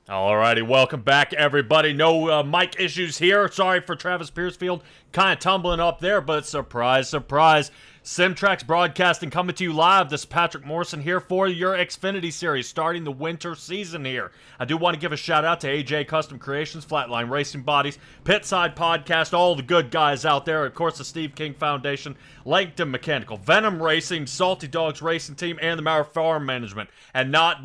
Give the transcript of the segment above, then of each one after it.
Alrighty, welcome back, everybody. No mic issues here. Sorry for Travis Piercefield kind of tumbling up there, but surprise, surprise. Simtrax Broadcasting coming to you live. This is Patrick Morrison here for your Xfinity Series, starting the winter season here. I do want to give a shout out to AJ Custom Creations, Flatline Racing Bodies, Pitside Podcast, all the good guys out there. Of course, the Steve King Foundation, Langton Mechanical, Venom Racing, Salty Dogs Racing Team, and the Mauer Farm Management. And not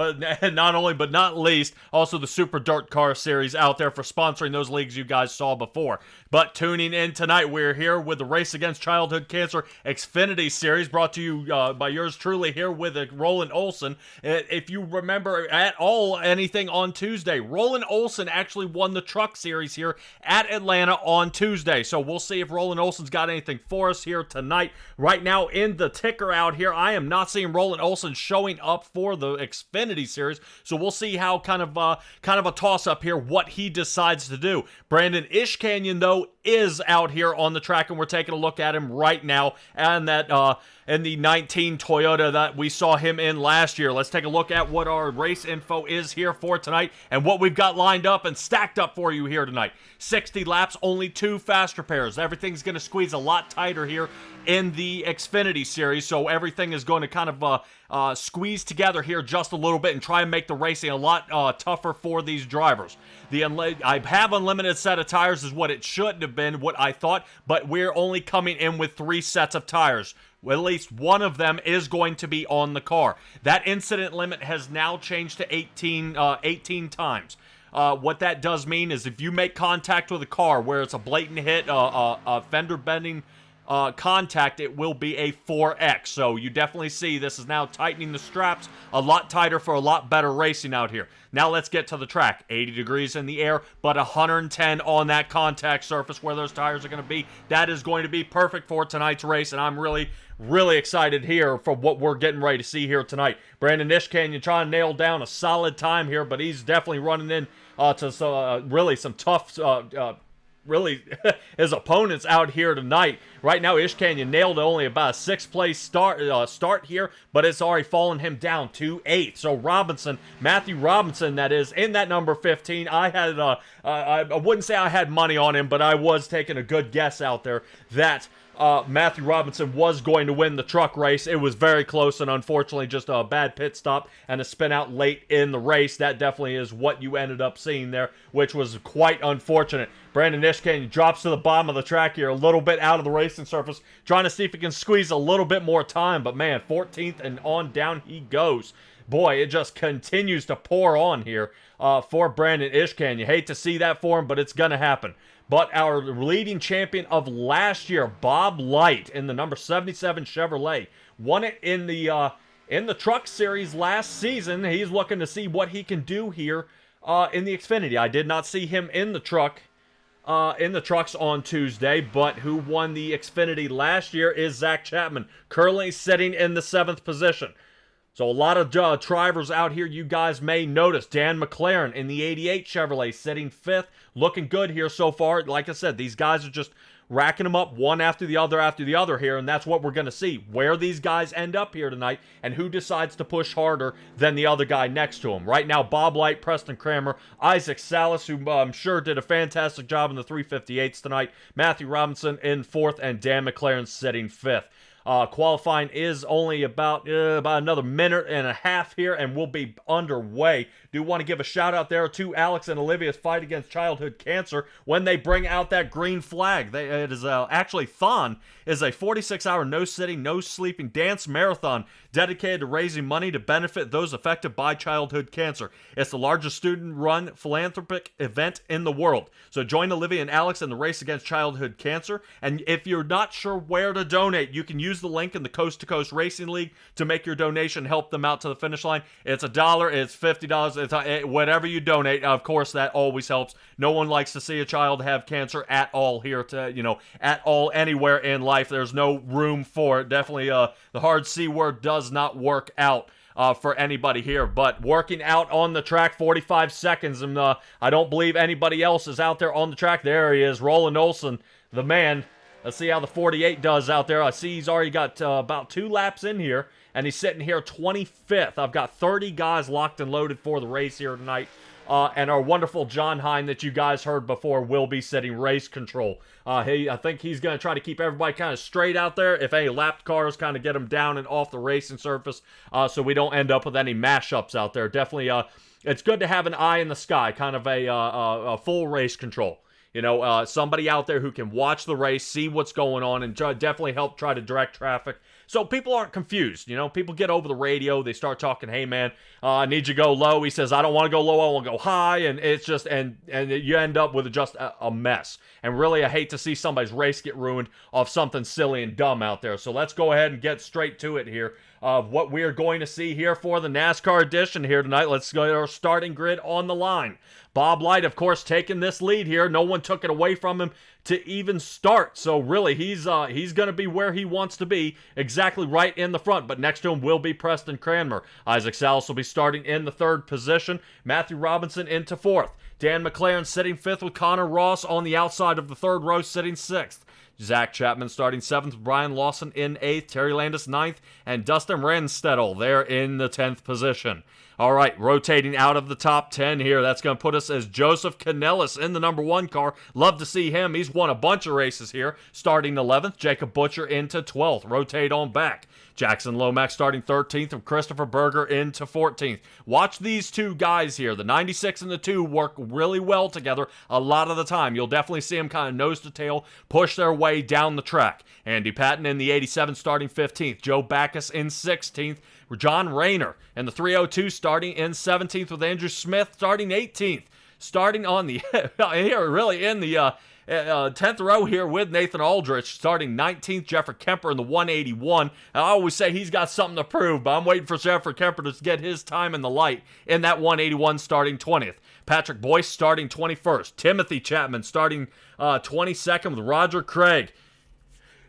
least, also the Super Dirt Car Series out there for sponsoring those leagues you guys saw before. But tuning in tonight, we're here with the Race Against Childhood Cancer Xfinity Series, brought to you by yours truly here with Roland Olson. If you remember at all anything on Tuesday, Roland Olson actually won the Truck Series here at Atlanta on Tuesday. So we'll see if Roland Olson's got anything for us here tonight. Right now in the ticker out here, I am not seeing Roland Olson showing up for the Xfinity Series. So we'll see how kind of a toss-up here, what he decides to do. Brandon Ishkanyon, though, is out here on the track, and we're taking a look at him right now, and that in the 19 Toyota that we saw him in last year. Let's take a look at what our race info is here for tonight and what we've got lined up and stacked up for you here tonight. 60 laps, only 2 faster pairs. Everything's going to squeeze a lot tighter here in the Xfinity Series, so everything is going to kind of squeeze together here just a little bit and try and make the racing a lot tougher for these drivers. I have unlimited set of tires is what it should have been, what I thought, but we're only coming in with 3 sets of tires. Well, at least one of them is going to be on the car. That incident limit has now changed to 18 times. What that does mean is if you make contact with a car where it's a blatant hit, a fender bending contact, it will be a 4X. So you definitely see this is now tightening the straps a lot tighter for a lot better racing out here. Now let's get to the track. 80 degrees in the air, but 110 on that contact surface where those tires are going to be. That is going to be perfect for tonight's race, and I'm really excited here for what we're getting ready to see here tonight. Brandon Ishkanyon trying to nail down a solid time here, but he's definitely running in to really some tough his opponents out here tonight. Right now, Ishkanyon nailed only about a 6th place start here, but it's already fallen him down to 8th. So Matthew Robinson, that is, in that number 15, I wouldn't say I had money on him, but I was taking a good guess out there that Matthew Robinson was going to win the truck race. It was very close, and unfortunately just a bad pit stop and a spin out late in the race. That definitely is what you ended up seeing there, which was quite unfortunate. Brandon Ishkanyon drops to the bottom of the track here, a little bit out of the racing surface, trying to see if he can squeeze a little bit more time, but man, 14th and on down he goes. Boy, it just continues to pour on here for Brandon Ishkanyon. You hate to see that for him, but it's going to happen. But our leading champion of last year, Bob Light, in the number 77 Chevrolet, won it in the Truck Series last season. He's looking to see what he can do here in the Xfinity. I did not see him in the trucks on Tuesday, but who won the Xfinity last year is Zach Chapman, currently sitting in the 7th position. So a lot of drivers out here you guys may notice. Dan McLaren in the 88 Chevrolet sitting 5th. Looking good here so far. Like I said, these guys are just racking them up one after the other here, and that's what we're going to see. Where these guys end up here tonight and who decides to push harder than the other guy next to him. Right now, Bob Light, Preston Kramer, Isaac Salas, who I'm sure did a fantastic job in the 358s tonight, Matthew Robinson in 4th, and Dan McLaren sitting 5th. Qualifying is only about another minute and a half here, and we'll be underway. Do want to give a shout out there to Alex and Olivia's fight against childhood cancer when they bring out that green flag. It is actually Thon is a 46-hour no-sitting, no-sleeping dance marathon dedicated to raising money to benefit those affected by childhood cancer. It's the largest student-run philanthropic event in the world. So join Olivia and Alex in the race against childhood cancer. And if you're not sure where to donate, you can use the link in the Coast2Coast Racing League to make your donation, help them out to the finish line. It's $1, it's $50, it's whatever you donate. Of course, that always helps. No one likes to see a child have cancer at all here, at all anywhere in life. There's no room for it. Definitely, the hard C word does not work out for anybody here. But working out on the track, 45 seconds, and I don't believe anybody else is out there on the track. There he is, Roland Olson, the man. Let's see how the 48 does out there. I see he's already got about 2 laps in here, and he's sitting here 25th. I've got 30 guys locked and loaded for the race here tonight. and our wonderful John Hine that you guys heard before will be setting race control. I think he's going to try to keep everybody kind of straight out there. If any lapped cars, kind of get them down and off the racing surface, so we don't end up with any mashups out there. Definitely, it's good to have an eye in the sky, kind of a full race control. You know, somebody out there who can watch the race, see what's going on, and definitely help try to direct traffic so people aren't confused. You know, people get over the radio, they start talking, hey man, I need you to go low. He says, I don't want to go low, I want to go high, and it's just, and you end up with just a mess. And really, I hate to see somebody's race get ruined off something silly and dumb out there. So let's go ahead and get straight to it here of what we are going to see here for the NASCAR edition here tonight. Let's go to our starting grid on the line. Bob Light, of course, taking this lead here. No one took it away from him to even start. So really, he's going to be where he wants to be, exactly right in the front. But next to him will be Preston Cranmer. Isaac Salas will be starting in the third position. Matthew Robinson into fourth. Dan McLaren sitting fifth with Connor Ross on the outside of the third row, sitting sixth. Zach Chapman starting seventh, Brian Lawson in eighth, Terry Landis ninth, and Dustin Ranstedel there in the 10th position. All right, rotating out of the top 10 here. That's going to put us as Joseph Canellis in the number 1 car. Love to see him. He's won a bunch of races here. Starting 11th, Jacob Butcher into 12th. Rotate on back. Jackson Lomax starting 13th, and Christopher Berger into 14th. Watch these two guys here. The 96 and the 2 work really well together a lot of the time. You'll definitely see them kind of nose to tail push their way down the track. Andy Patton in the 87 starting 15th. Joe Backus in 16th. John Rayner in the 302 starting in 17th with Andrew Smith starting 18th. Starting on the here really in the 10th row here with Nathan Aldrich starting 19th. Jeffrey Kemper in the 181. I always say he's got something to prove, but I'm waiting for Jeffrey Kemper to get his time in the light in that 181 starting 20th. Patrick Boyce starting 21st. Timothy Chapman starting 22nd with Roger Craig.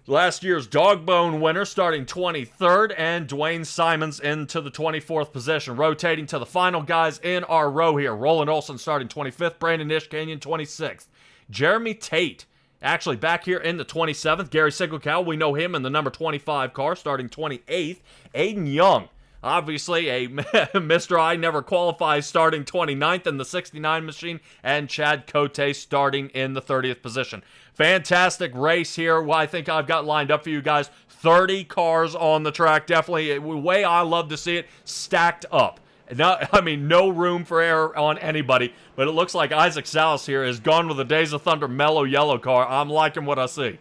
Last year's dog bone winner starting 23rd, and Dwayne Simons into the 24th position. Rotating to the final guys in our row here. Roland Olson starting 25th, Brandon Ishkanyan 26th. Jeremy Tate actually back here in the 27th. Gary Siglekow, we know him in the number 25 car starting 28th. Aiden Young, obviously a Mr. I never qualifies, starting 29th in the 69 machine, and Chad Cote starting in the 30th position. Fantastic race here. Well, I think I've got lined up for you guys. 30 cars on the track. Definitely the way I love to see it, stacked up. No room for error on anybody, but it looks like Isaac Salas here is gone with the Days of Thunder mellow yellow car. I'm liking what I see.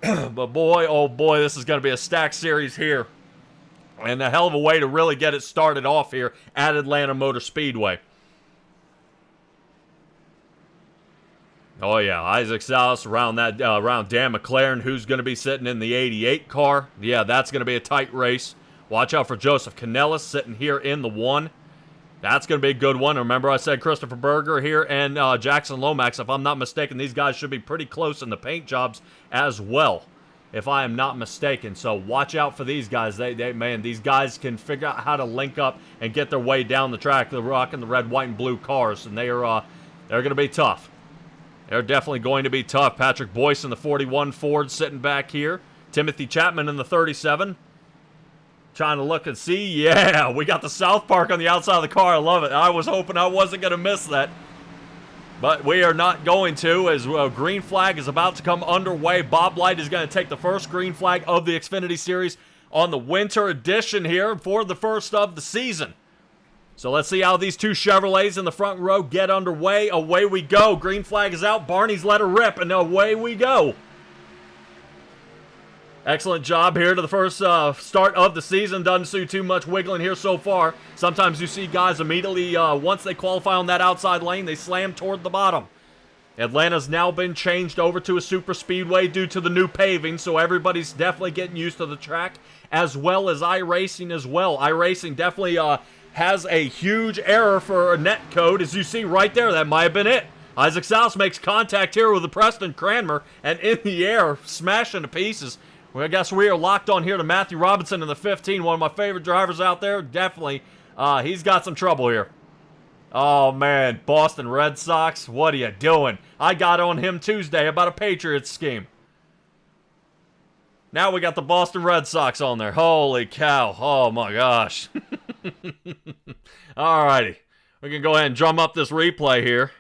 But boy, oh boy, this is going to be a stacked series here. And a hell of a way to really get it started off here at Atlanta Motor Speedway. Oh yeah, Isaac Salas around Dan McLaren, who's going to be sitting in the 88 car. Yeah, that's going to be a tight race. Watch out for Joseph Canellis sitting here in the 1. That's going to be a good one. Remember I said Christopher Berger here and Jackson Lomax. If I'm not mistaken, these guys should be pretty close in the paint jobs as well, if I am not mistaken. So watch out for these guys. Man, these guys can figure out how to link up and get their way down the track. They're rocking the red, white, and blue cars, and they're going to be tough. They're definitely going to be tough. Patrick Boyce in the 41 Ford sitting back here. Timothy Chapman in the 37. Trying to look and see. Yeah, we got the South Park on the outside of the car. I love it. I was hoping I wasn't going to miss that. But we are not going to, as green flag is about to come underway. Bob Light is going to take the first green flag of the Xfinity Series on the winter edition here for the first of the season. So let's see how these two Chevrolets in the front row get underway. Away we go. Green flag is out. Barney's let her rip, and away we go. Excellent job here to the first start of the season. Doesn't see too much wiggling here so far. Sometimes you see guys immediately, once they qualify on that outside lane, they slam toward the bottom. Atlanta's now been changed over to a super speedway due to the new paving, so everybody's definitely getting used to the track, as well as iRacing as well. iRacing definitely has a huge error for a net code, as you see right there. That might have been it. Isaac Salas makes contact here with the Preston Cranmer, and in the air, smashing to pieces. Well, I guess we are locked on here to Matthew Robinson in the 15, one of my favorite drivers out there. Definitely, he's got some trouble here. Oh, man, Boston Red Sox, what are you doing? I got on him Tuesday about a Patriots scheme. Now we got the Boston Red Sox on there. Holy cow. Oh, my gosh. Alrighty. We can go ahead and drum up this replay here.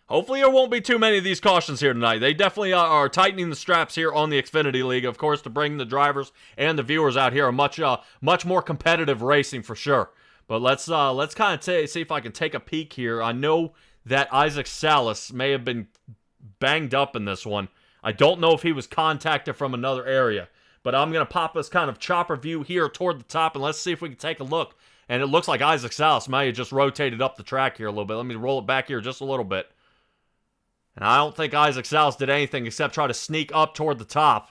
Hopefully there won't be too many of these cautions here tonight. They definitely are tightening the straps here on the Xfinity League, of course, to bring the drivers and the viewers out here a much more competitive racing for sure. But let's kind of see if I can take a peek here. I know that Isaac Salas may have been banged up in this one. I don't know if he was contacted from another area. But I'm going to pop this kind of chopper view here toward the top, and let's see if we can take a look. And it looks like Isaac Salas may have just rotated up the track here a little bit. Let me roll it back here just a little bit. And I don't think Isaac Salas did anything except try to sneak up toward the top.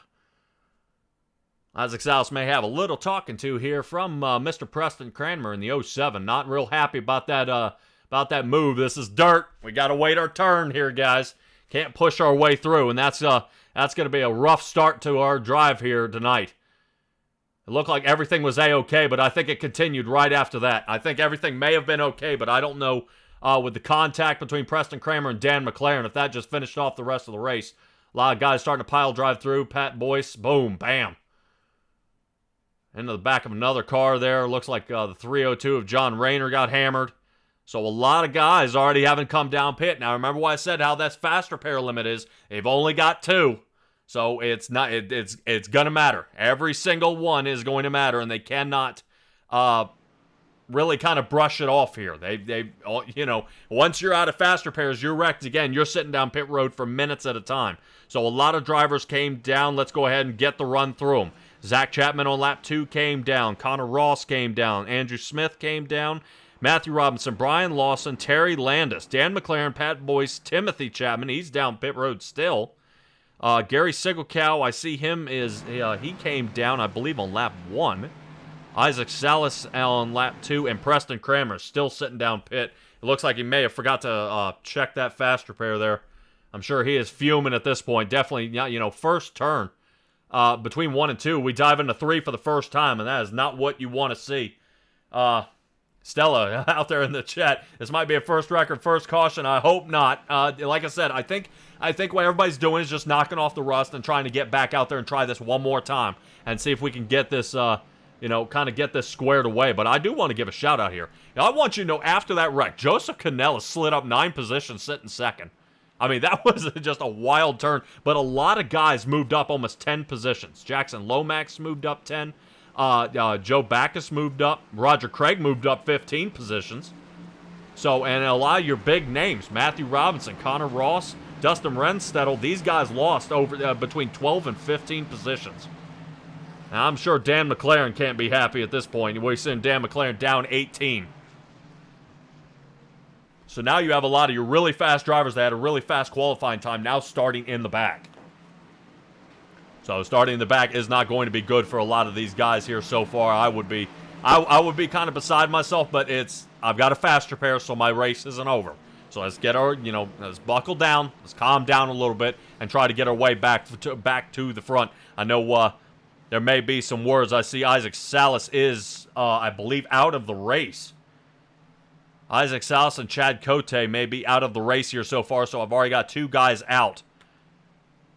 Isaac Salas may have a little talking to here from Mr. Preston Cranmer in the 07. Not real happy about that move. This is dirt. We got to wait our turn here, guys. Can't push our way through, and that's going to be a rough start to our drive here tonight. It looked like everything was A-okay, but I think it continued right after that. I think everything may have been okay, but I don't know with the contact between Preston Cranmer and Dan McLaren if that just finished off the rest of the race. A lot of guys starting to pile drive through. Pat Boyce, boom, bam. Into the back of another car there. Looks like the 302 of John Rayner got hammered. So a lot of guys already haven't come down pit. Now remember what I said, how that faster pair limit is. They've only got 2. So it's going to matter. Every single one is going to matter, and they cannot really kind of brush it off here. They once you're out of faster pairs, you're wrecked again. You're sitting down pit road for minutes at a time. So a lot of drivers came down. Let's go ahead and get the run through them. Zach Chapman on lap 2 came down. Connor Ross came down. Andrew Smith came down. Matthew Robinson, Brian Lawson, Terry Landis, Dan McLaren, Pat Boyce, Timothy Chapman. He's down pit road still. Gary Sigelkow, I see him he came down, I believe, on lap 1. Isaac Salas on lap 2, and Preston Cranmer still sitting down pit. It looks like he may have forgot to check that faster pair there. I'm sure he is fuming at this point. Definitely, first turn between 1 and 2. We dive into 3 for the first time, and that is not what you want to see. Stella out there in the chat. This might be a first record, first caution. I hope not. Like I said, I think what everybody's doing is just knocking off the rust and trying to get back out there and try this one more time and see if we can get this, kind of get this squared away. But I do want to give a shout out here. Now, I want you to know, after that wreck, Joseph Canella slid up 9 positions, sitting second. I mean, that was just a wild turn. But a lot of guys moved up almost 10 positions. Jackson Lomax moved up 10. Joe Backus moved up. Roger Craig moved up 15 positions. So, and a lot of your big names, Matthew Robinson, Connor Ross, Dustin Renstedel, these guys lost over between 12 and 15 positions. Now, I'm sure Dan McLaren can't be happy at this point. We're seeing Dan McLaren down 18. So now you have a lot of your really fast drivers that had a really fast qualifying time now starting in the back. So starting in the back is not going to be good for a lot of these guys here so far. I would be kind of beside myself, but I've got a faster pair, so my race isn't over. So let's get let's buckle down, let's calm down a little bit, and try to get our way back to the front. I know there may be some words. I see Isaac Salas is, I believe, out of the race. Isaac Salas and Chad Cote may be out of the race here so far, so I've already got 2 guys out.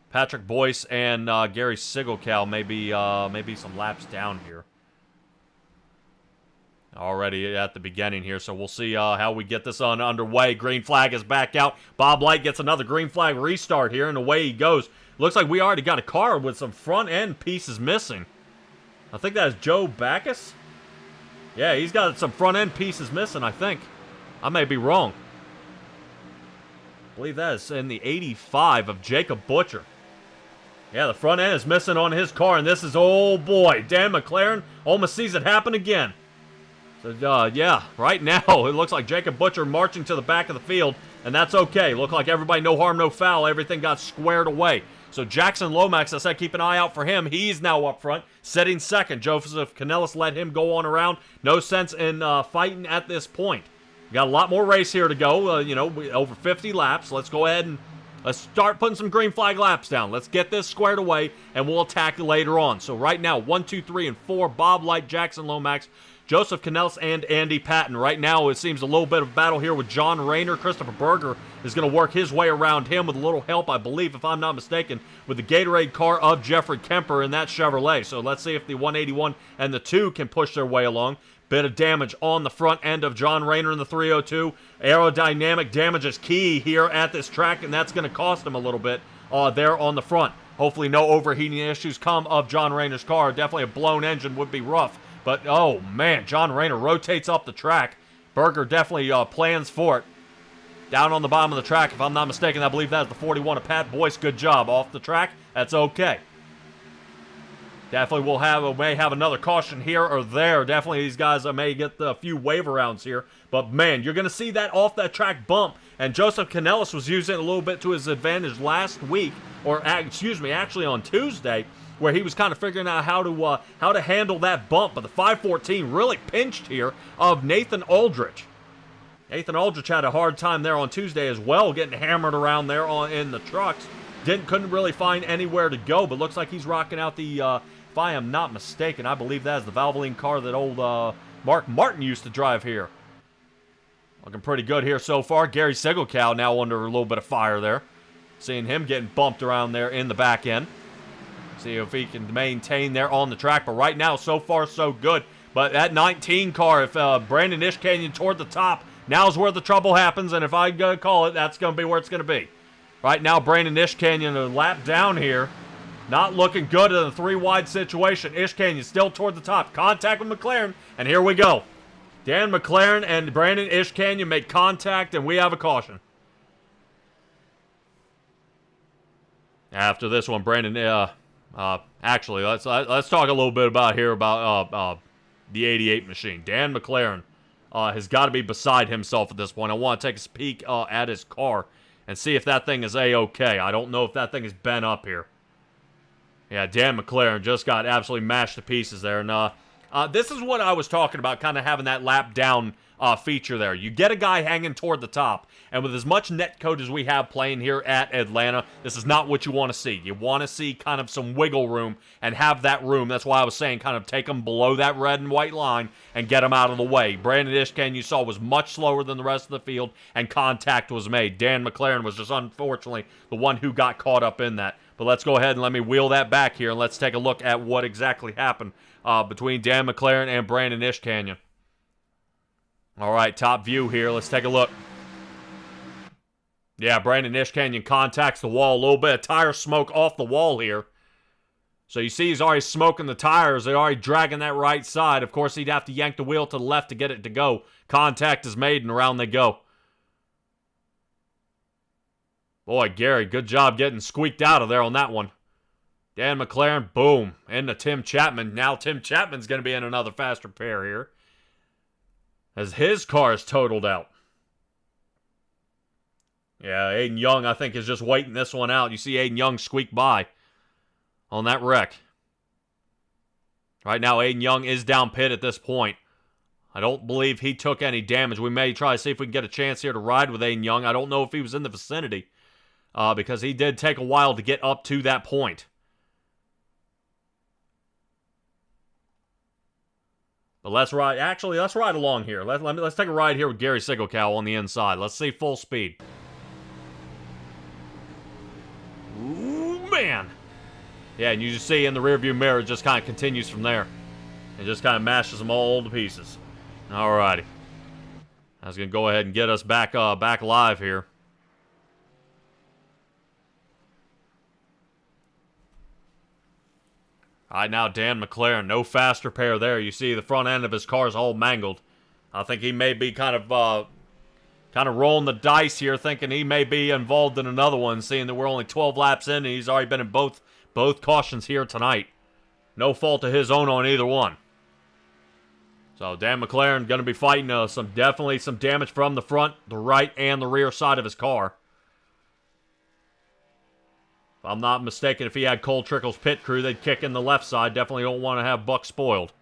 Patrick Boyce and Gary Sigelkow maybe some laps down here. Already at the beginning here, so we'll see how we get this underway. Green flag is back out. Bob Light gets another green flag restart here, and away he goes. Looks like we already got a car with some front end pieces missing. I think that is Joe Backus. Yeah, he's got some front end pieces missing, I think. I may be wrong. I believe that is in the 85 of Jacob Butcher. Yeah, the front end is missing on his car, and this is, oh boy, Dan McLaren almost sees it happen again. So, yeah, right now, it looks like Jacob Butcher marching to the back of the field, and that's okay. Look like everybody, no harm, no foul. Everything got squared away. So Jackson Lomax, I said keep an eye out for him. He's now up front, sitting second. Joseph Canellis let him go on around. No sense in fighting at this point. We got a lot more race here to go, over 50 laps. Let's go ahead and let's start putting some green flag laps down. Let's get this squared away, and we'll attack later on. So right now, 1, 2, 3, and 4, Bob Light, Jackson Lomax, Joseph Canellis, and Andy Patton. Right now, it seems a little bit of battle here with John Rayner. Christopher Berger is going to work his way around him with a little help, I believe, if I'm not mistaken, with the Gatorade car of Jeffrey Kemper in that Chevrolet. So let's see if the 181 and the 2 can push their way along. bit of damage on the front end of John Rayner in the 302. Aerodynamic damage is key here at this track, and that's going to cost him a little bit there on the front. Hopefully no overheating issues come of John Rayner's car. Definitely a blown engine would be rough. But, oh, man, John Rayner rotates up the track. Berger definitely plans for it. Down on the bottom of the track, if I'm not mistaken, I believe that's the 41 of Pat Boyce. Good job. Off the track, that's okay. Definitely may have another caution here or there. Definitely these guys may get a few waiver rounds here. But, man, you're going to see that off that track bump. And Joseph Canellis was using it a little bit to his advantage last week, or actually on Tuesday, where he was kind of figuring out how to handle that bump. But the 514 really pinched here of Nathan Aldrich. Nathan Aldrich had a hard time there on Tuesday as well, getting hammered around there in the trucks. Couldn't really find anywhere to go, but looks like he's rocking out the, if I am not mistaken, I believe that is the Valvoline car that old Mark Martin used to drive here. Looking pretty good here so far. Gary Sigelkow now under a little bit of fire there. Seeing him getting bumped around there in the back end. See if he can maintain there on the track. But right now, so far, so good. But that 19 car, if Brandon Ishkanyon toward the top, now's where the trouble happens. And if I call it, that's going to be where it's going to be. Right now, Brandon Ishkanyon a lap down here. Not looking good in a 3-wide situation. Ishkanyon still toward the top. Contact with McLaren. And here we go. Dan McLaren and Brandon Ishkanyon make contact, and we have a caution. After this one, Brandon, actually, let's talk a little bit about the 88 machine. Dan McLaren has got to be beside himself at this point. I want to take a peek at his car and see if that thing is A-okay. I don't know if that thing is bent up here. Yeah, Dan McLaren just got absolutely mashed to pieces there, and this is what I was talking about, kind of having that lap down feature there. You get a guy hanging toward the top, and with as much net code as we have playing here at Atlanta, this is not what you want to see. You want to see kind of some wiggle room and have that room. That's why I was saying kind of take them below that red and white line and get them out of the way. Brandon Ishkanyon, you saw, was much slower than the rest of the field, and contact was made. Dan McLaren was just unfortunately the one who got caught up in that. But let's go ahead and let me wheel that back here, and let's take a look at what exactly happened between Dan McLaren and Brandon Ishkanyon. All right, top view here. Let's take a look. Yeah, Brandon Ishkanyon contacts the wall. A little bit of tire smoke off the wall here. So you see he's already smoking the tires. They're already dragging that right side. Of course, he'd have to yank the wheel to the left to get it to go. Contact is made, and around they go. Boy, Gary, good job getting squeaked out of there on that one. Dan McLaren, boom, into Tim Chapman. Now Tim Chapman's going to be in another fast repair here, as his car is totaled out. Yeah, Aiden Young, I think, is just waiting this one out. You see Aiden Young squeak by on that wreck. Right now, Aiden Young is down pit at this point. I don't believe he took any damage. We may try to see if we can get a chance here to ride with Aiden Young. I don't know if he was in the vicinity, because he did take a while to get up to that point. But let's ride. Actually, let's ride along here. Let's take a ride here with Gary Sigelkow on the inside. Let's see full speed. Ooh, man. Yeah, and you just see in the rearview mirror, it just kind of continues from there. It just kind of mashes them all to pieces. Alrighty. I was going to go ahead and get us back live here. All right, now Dan McLaren, no fast repair there. You see the front end of his car is all mangled. I think he may be kind of rolling the dice here, thinking he may be involved in another one, seeing that we're only 12 laps in, and he's already been in both cautions here tonight. No fault of his own on either one. So Dan McLaren going to be fighting definitely some damage from the front, the right, and the rear side of his car. If I'm not mistaken, if he had Cole Trickle's pit crew, they'd kick in the left side. Definitely don't want to have Buck spoiled.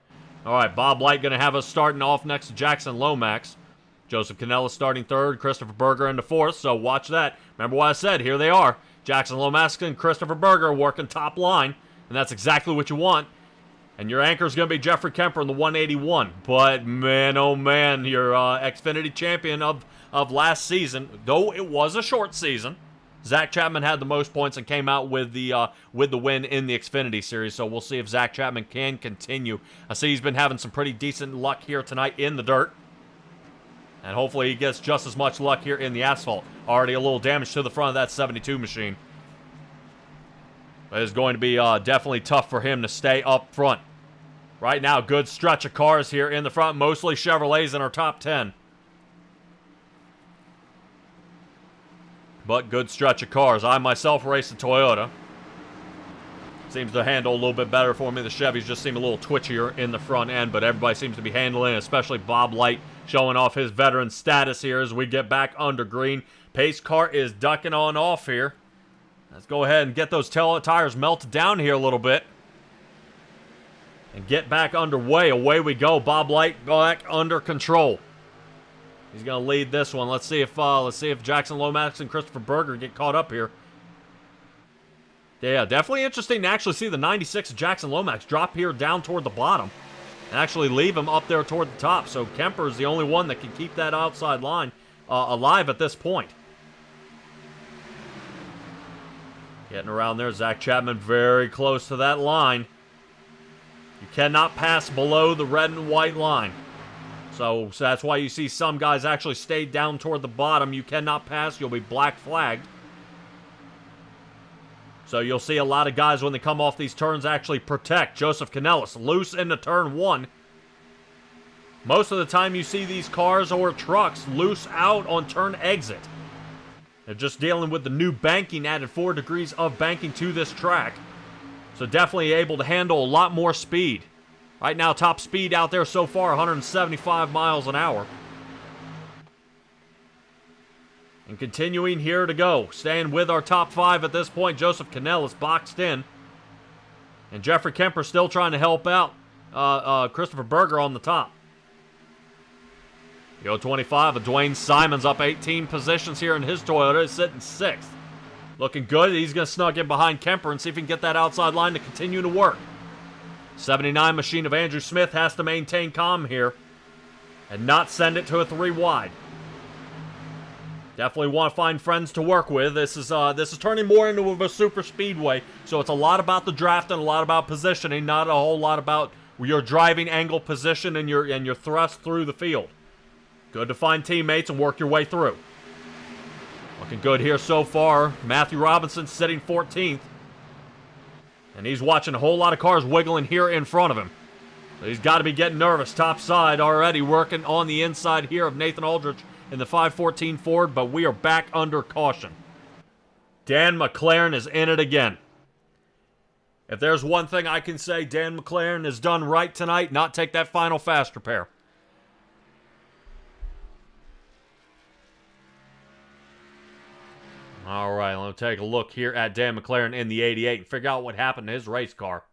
All right, Bob Light going to have us starting off next to Jackson Lomax. Joseph Canella starting third, Christopher Berger into fourth, so watch that. Remember what I said, here they are. Jackson Lomax and Christopher Berger working top line, and that's exactly what you want. And your anchor is going to be Jeffrey Kemper in the 181. But, man, oh man, your Xfinity champion of last season, though it was a short season, Zach Chapman had the most points and came out with the win in the Xfinity Series. So we'll see if Zach Chapman can continue. I see he's been having some pretty decent luck here tonight in the dirt. And hopefully he gets just as much luck here in the asphalt. Already a little damage to the front of that 72 machine. But it's going to be definitely tough for him to stay up front. Right now, good stretch of cars here in the front. Mostly Chevrolets in our top 10. But good stretch of cars. I myself race a Toyota. Seems to handle a little bit better for me. The Chevys just seem a little twitchier in the front end, but everybody seems to be handling it, especially Bob Light showing off his veteran status here as we get back under green. Pace car is ducking on off here. Let's go ahead and get those tires melted down here a little bit. And get back underway. Away we go. Bob Light back under control. He's going to lead this one. Let's see if Jackson Lomax and Christopher Berger get caught up here. Yeah, definitely interesting to actually see the 96 of Jackson Lomax drop here down toward the bottom and actually leave him up there toward the top. So Kemper is the only one that can keep that outside line alive at this point. Getting around there, Zach Chapman very close to that line. You cannot pass below the red and white line. So that's why you see some guys actually stay down toward the bottom. You cannot pass, you'll be black flagged. So you'll see a lot of guys when they come off these turns actually protect. Joseph Canellis loose into turn 1. Most of the time you see these cars or trucks loose out on turn exit. They're just dealing with the new banking, added 4 degrees of banking to this track. So definitely able to handle a lot more speed. Right now, top speed out there so far, 175 miles an hour. And continuing here to go. Staying with our top 5 at this point. Joseph Canellis boxed in. And Jeffrey Kemper still trying to help out Christopher Berger on the top. Yo, 25 of Dwayne Simons up 18 positions here in his Toyota. Is sitting 6th. Looking good. He's going to snug in behind Kemper and see if he can get that outside line to continue to work. 79 machine of Andrew Smith has to maintain calm here and not send it to a 3 wide. Definitely want to find friends to work with. This is turning more into a super speedway, so it's a lot about the draft and a lot about positioning, not a whole lot about your driving angle position and your thrust through the field. Good to find teammates and work your way through. Looking good here so far. Matthew Robinson sitting 14th. And he's watching a whole lot of cars wiggling here in front of him. So he's got to be getting nervous. Top side already working on the inside here of Nathan Aldrich in the 514 Ford, but we are back under caution. Dan McLaren is in it again. If there's one thing I can say Dan McLaren has done right tonight, not take that final fast repair. All right, let's take a look here at Dan McLaren in the 88 and figure out what happened to his race car.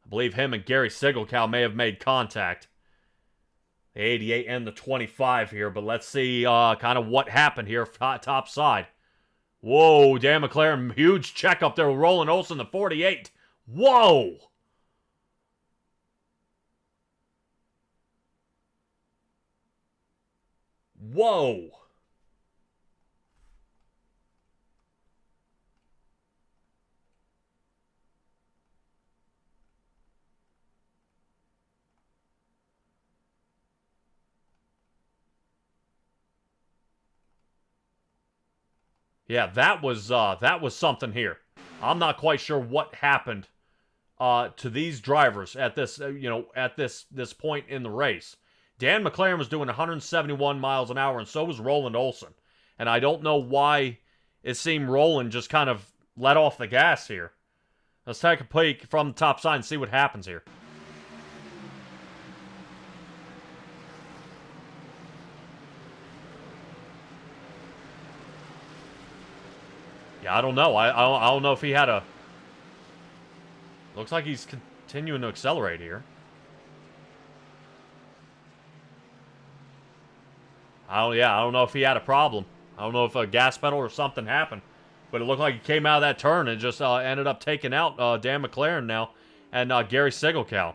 I believe him and Gary Sigelkow may have made contact. The 88 and the 25 here, but let's see kind of what happened here top side. Whoa, Dan McLaren, huge check up there with Roland Olson, the 48. Whoa! Whoa! Yeah, that was something here. I'm not quite sure what happened to these drivers at this this point in the race. Dan McLaren was doing 171 miles an hour, and so was Roland Olson. And I don't know why it seemed Roland just kind of let off the gas here. Let's take a peek from the top side and see what happens here. Yeah, I don't know. I don't know if he had a... Looks like he's continuing to accelerate here. I don't know if he had a problem. I don't know if a gas pedal or something happened. But it looked like he came out of that turn and just ended up taking out Dan McLaren now and Gary Sigelkow.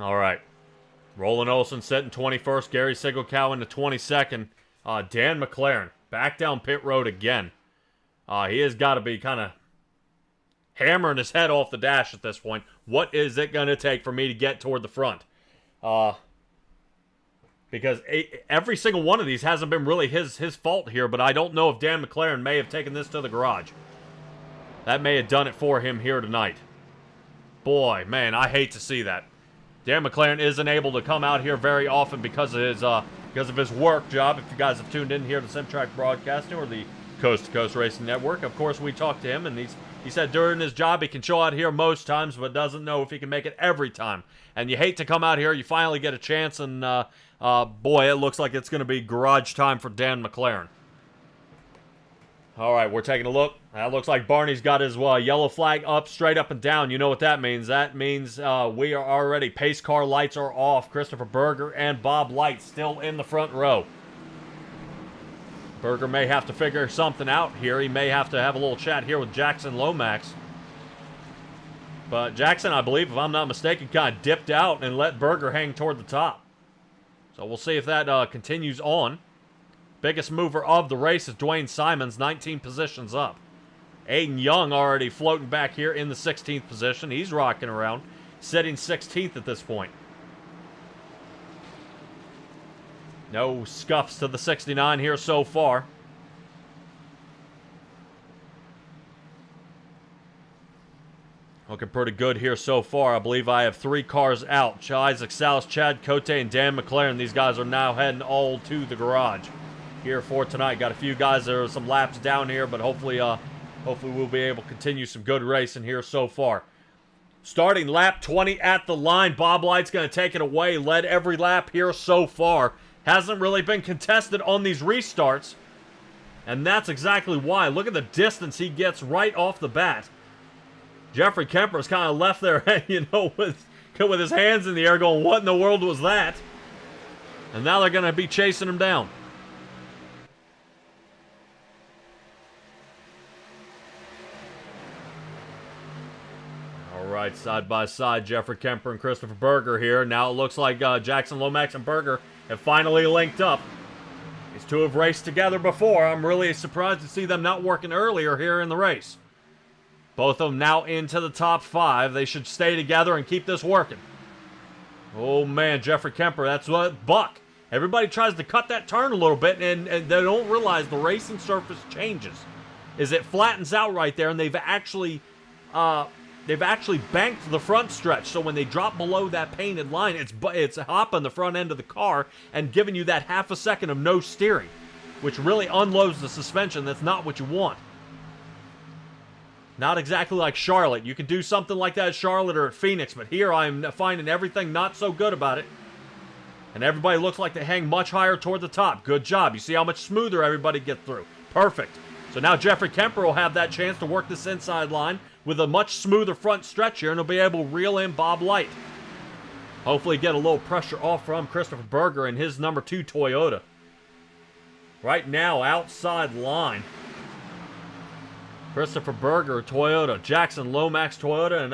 All right. Roland Olsen sitting 21st. Gary Sigelkow into 22nd. Dan McLaren back down pit road again. He has got to be kind of hammering his head off the dash at this point. What is it going to take for me to get toward the front? Because every single one of these hasn't been really his fault here, but I don't know if Dan McLaren may have taken this to the garage. That may have done it for him here tonight. Boy, man, I hate to see that. Dan McLaren isn't able to come out here very often because of his work job. If you guys have tuned in here to Simtrack Broadcasting or the Coast to Coast Racing Network, of course we talked to him, and he said during his job he can show out here most times, but doesn't know if he can make it every time. And you hate to come out here, you finally get a chance, and boy, it looks like it's going to be garage time for Dan McLaren. All right, we're taking a look. That looks like Barney's got his yellow flag up, straight up and down. You know what that means. That means we are already, pace car lights are off. Christopher Berger and Bob Light still in the front row. Berger may have to figure something out here. He may have to have a little chat here with Jackson Lomax. But Jackson, I believe, if I'm not mistaken, kind of dipped out and let Berger hang toward the top. So we'll see if that continues on. Biggest mover of the race is Dwayne Simons, 19 positions up. Aiden Young already floating back here in the 16th position. He's rocking around, sitting 16th at this point. No scuffs to the 69 here so far. Looking pretty good here so far. I believe I have 3 cars out. Isaac Salas, Chad Cote, and Dan McLaren. These guys are now heading all to the garage here for tonight. Got a few guys, there are some laps down here, but hopefully we'll be able to continue some good racing here so far. Starting lap 20 at the line. Bob Light's going to take it away. Led every lap here so far. Hasn't really been contested on these restarts, and that's exactly why. Look at the distance he gets right off the bat. Jeffrey Kemper's kind of left there, with his hands in the air going, what in the world was that? And now they're going to be chasing him down. Right, side by side, Jeffrey Kemper and Christopher Berger here. Now it looks like Jackson Lomax and Berger have finally linked up. These two have raced together before. I'm really surprised to see them not working earlier here in the race. Both of them now into the top 5. They should stay together and keep this working. Oh man, Jeffrey Kemper, that's what Buck. Everybody tries to cut that turn a little bit, and they don't realize the racing surface changes. Is it flattens out right there, and they've actually banked the front stretch, so when they drop below that painted line, it's hopping the front end of the car and giving you that half a second of no steering, which really unloads the suspension. That's not what you want. Not exactly like Charlotte. You can do something like that at Charlotte or at Phoenix, but here I'm finding everything not so good about it. And everybody looks like they hang much higher toward the top. Good job. You see how much smoother everybody gets through. Perfect. So now Jeffrey Kemper will have that chance to work this inside line with a much smoother front stretch here, and he'll be able to reel in Bob Light. Hopefully get a little pressure off from Christopher Berger and his number 2 Toyota. Right now, outside line. Christopher Berger, Toyota. Jackson Lomax, Toyota, and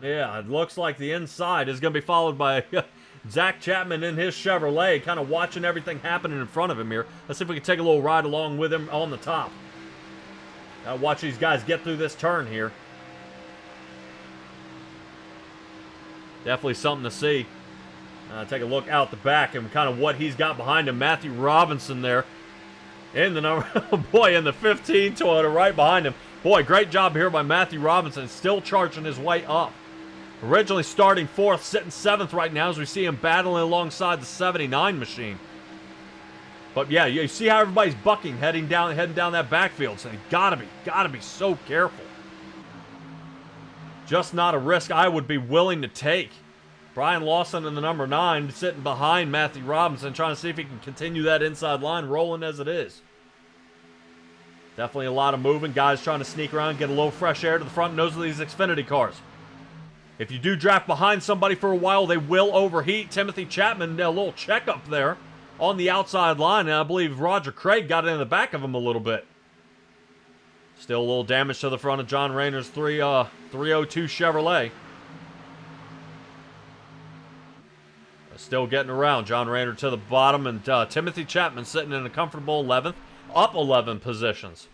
it looks like the inside is going to be followed by Zach Chapman in his Chevrolet, kind of watching everything happening in front of him here. Let's see if we can take a little ride along with him on the top. Watch these guys get through this turn here. Definitely something to see. Take a look out the back and kind of what he's got behind him. Matthew Robinson there in the number, in the 15 Toyota right behind him. Boy, great job here by Matthew Robinson, still charging his way up. Originally starting 4th, sitting 7th right now as we see him battling alongside the 79 machine. But yeah, you see how everybody's bucking, heading down that backfield. So you gotta be so careful. Just not a risk I would be willing to take. Brian Lawson in the number 9 sitting behind Matthew Robinson, trying to see if he can continue that inside line rolling as it is. Definitely a lot of moving. Guys trying to sneak around, get a little fresh air to the front nose of these Xfinity cars. If you do draft behind somebody for a while, they will overheat. Timothy Chapman, a little checkup there on the outside line, and I believe Roger Craig got in the back of him a little bit. Still a little damage to the front of John Rayner's 302 Chevrolet. Still getting around. John Raynor to the bottom, and Timothy Chapman sitting in a comfortable 11th, up 11 positions.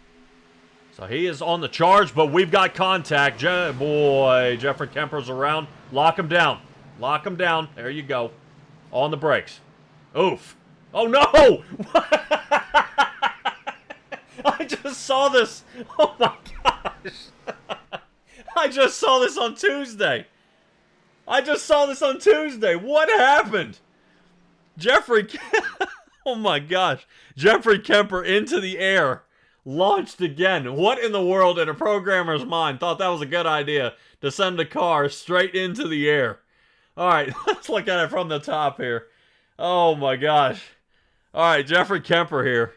So he is on the charge, but we've got contact. Boy, Jeffrey Kemper's around. Lock him down. Lock him down. There you go. On the brakes. Oof. Oh, no! I just saw this. Oh, my gosh. I just saw this on Tuesday. What happened? Oh, my gosh. Jeffrey Kemper into the air. Launched again. What in the world in a programmer's mind thought that was a good idea to send a car straight into the air? All right, let's look at it from the top here. Oh my gosh. All right, Jeffrey Kemper here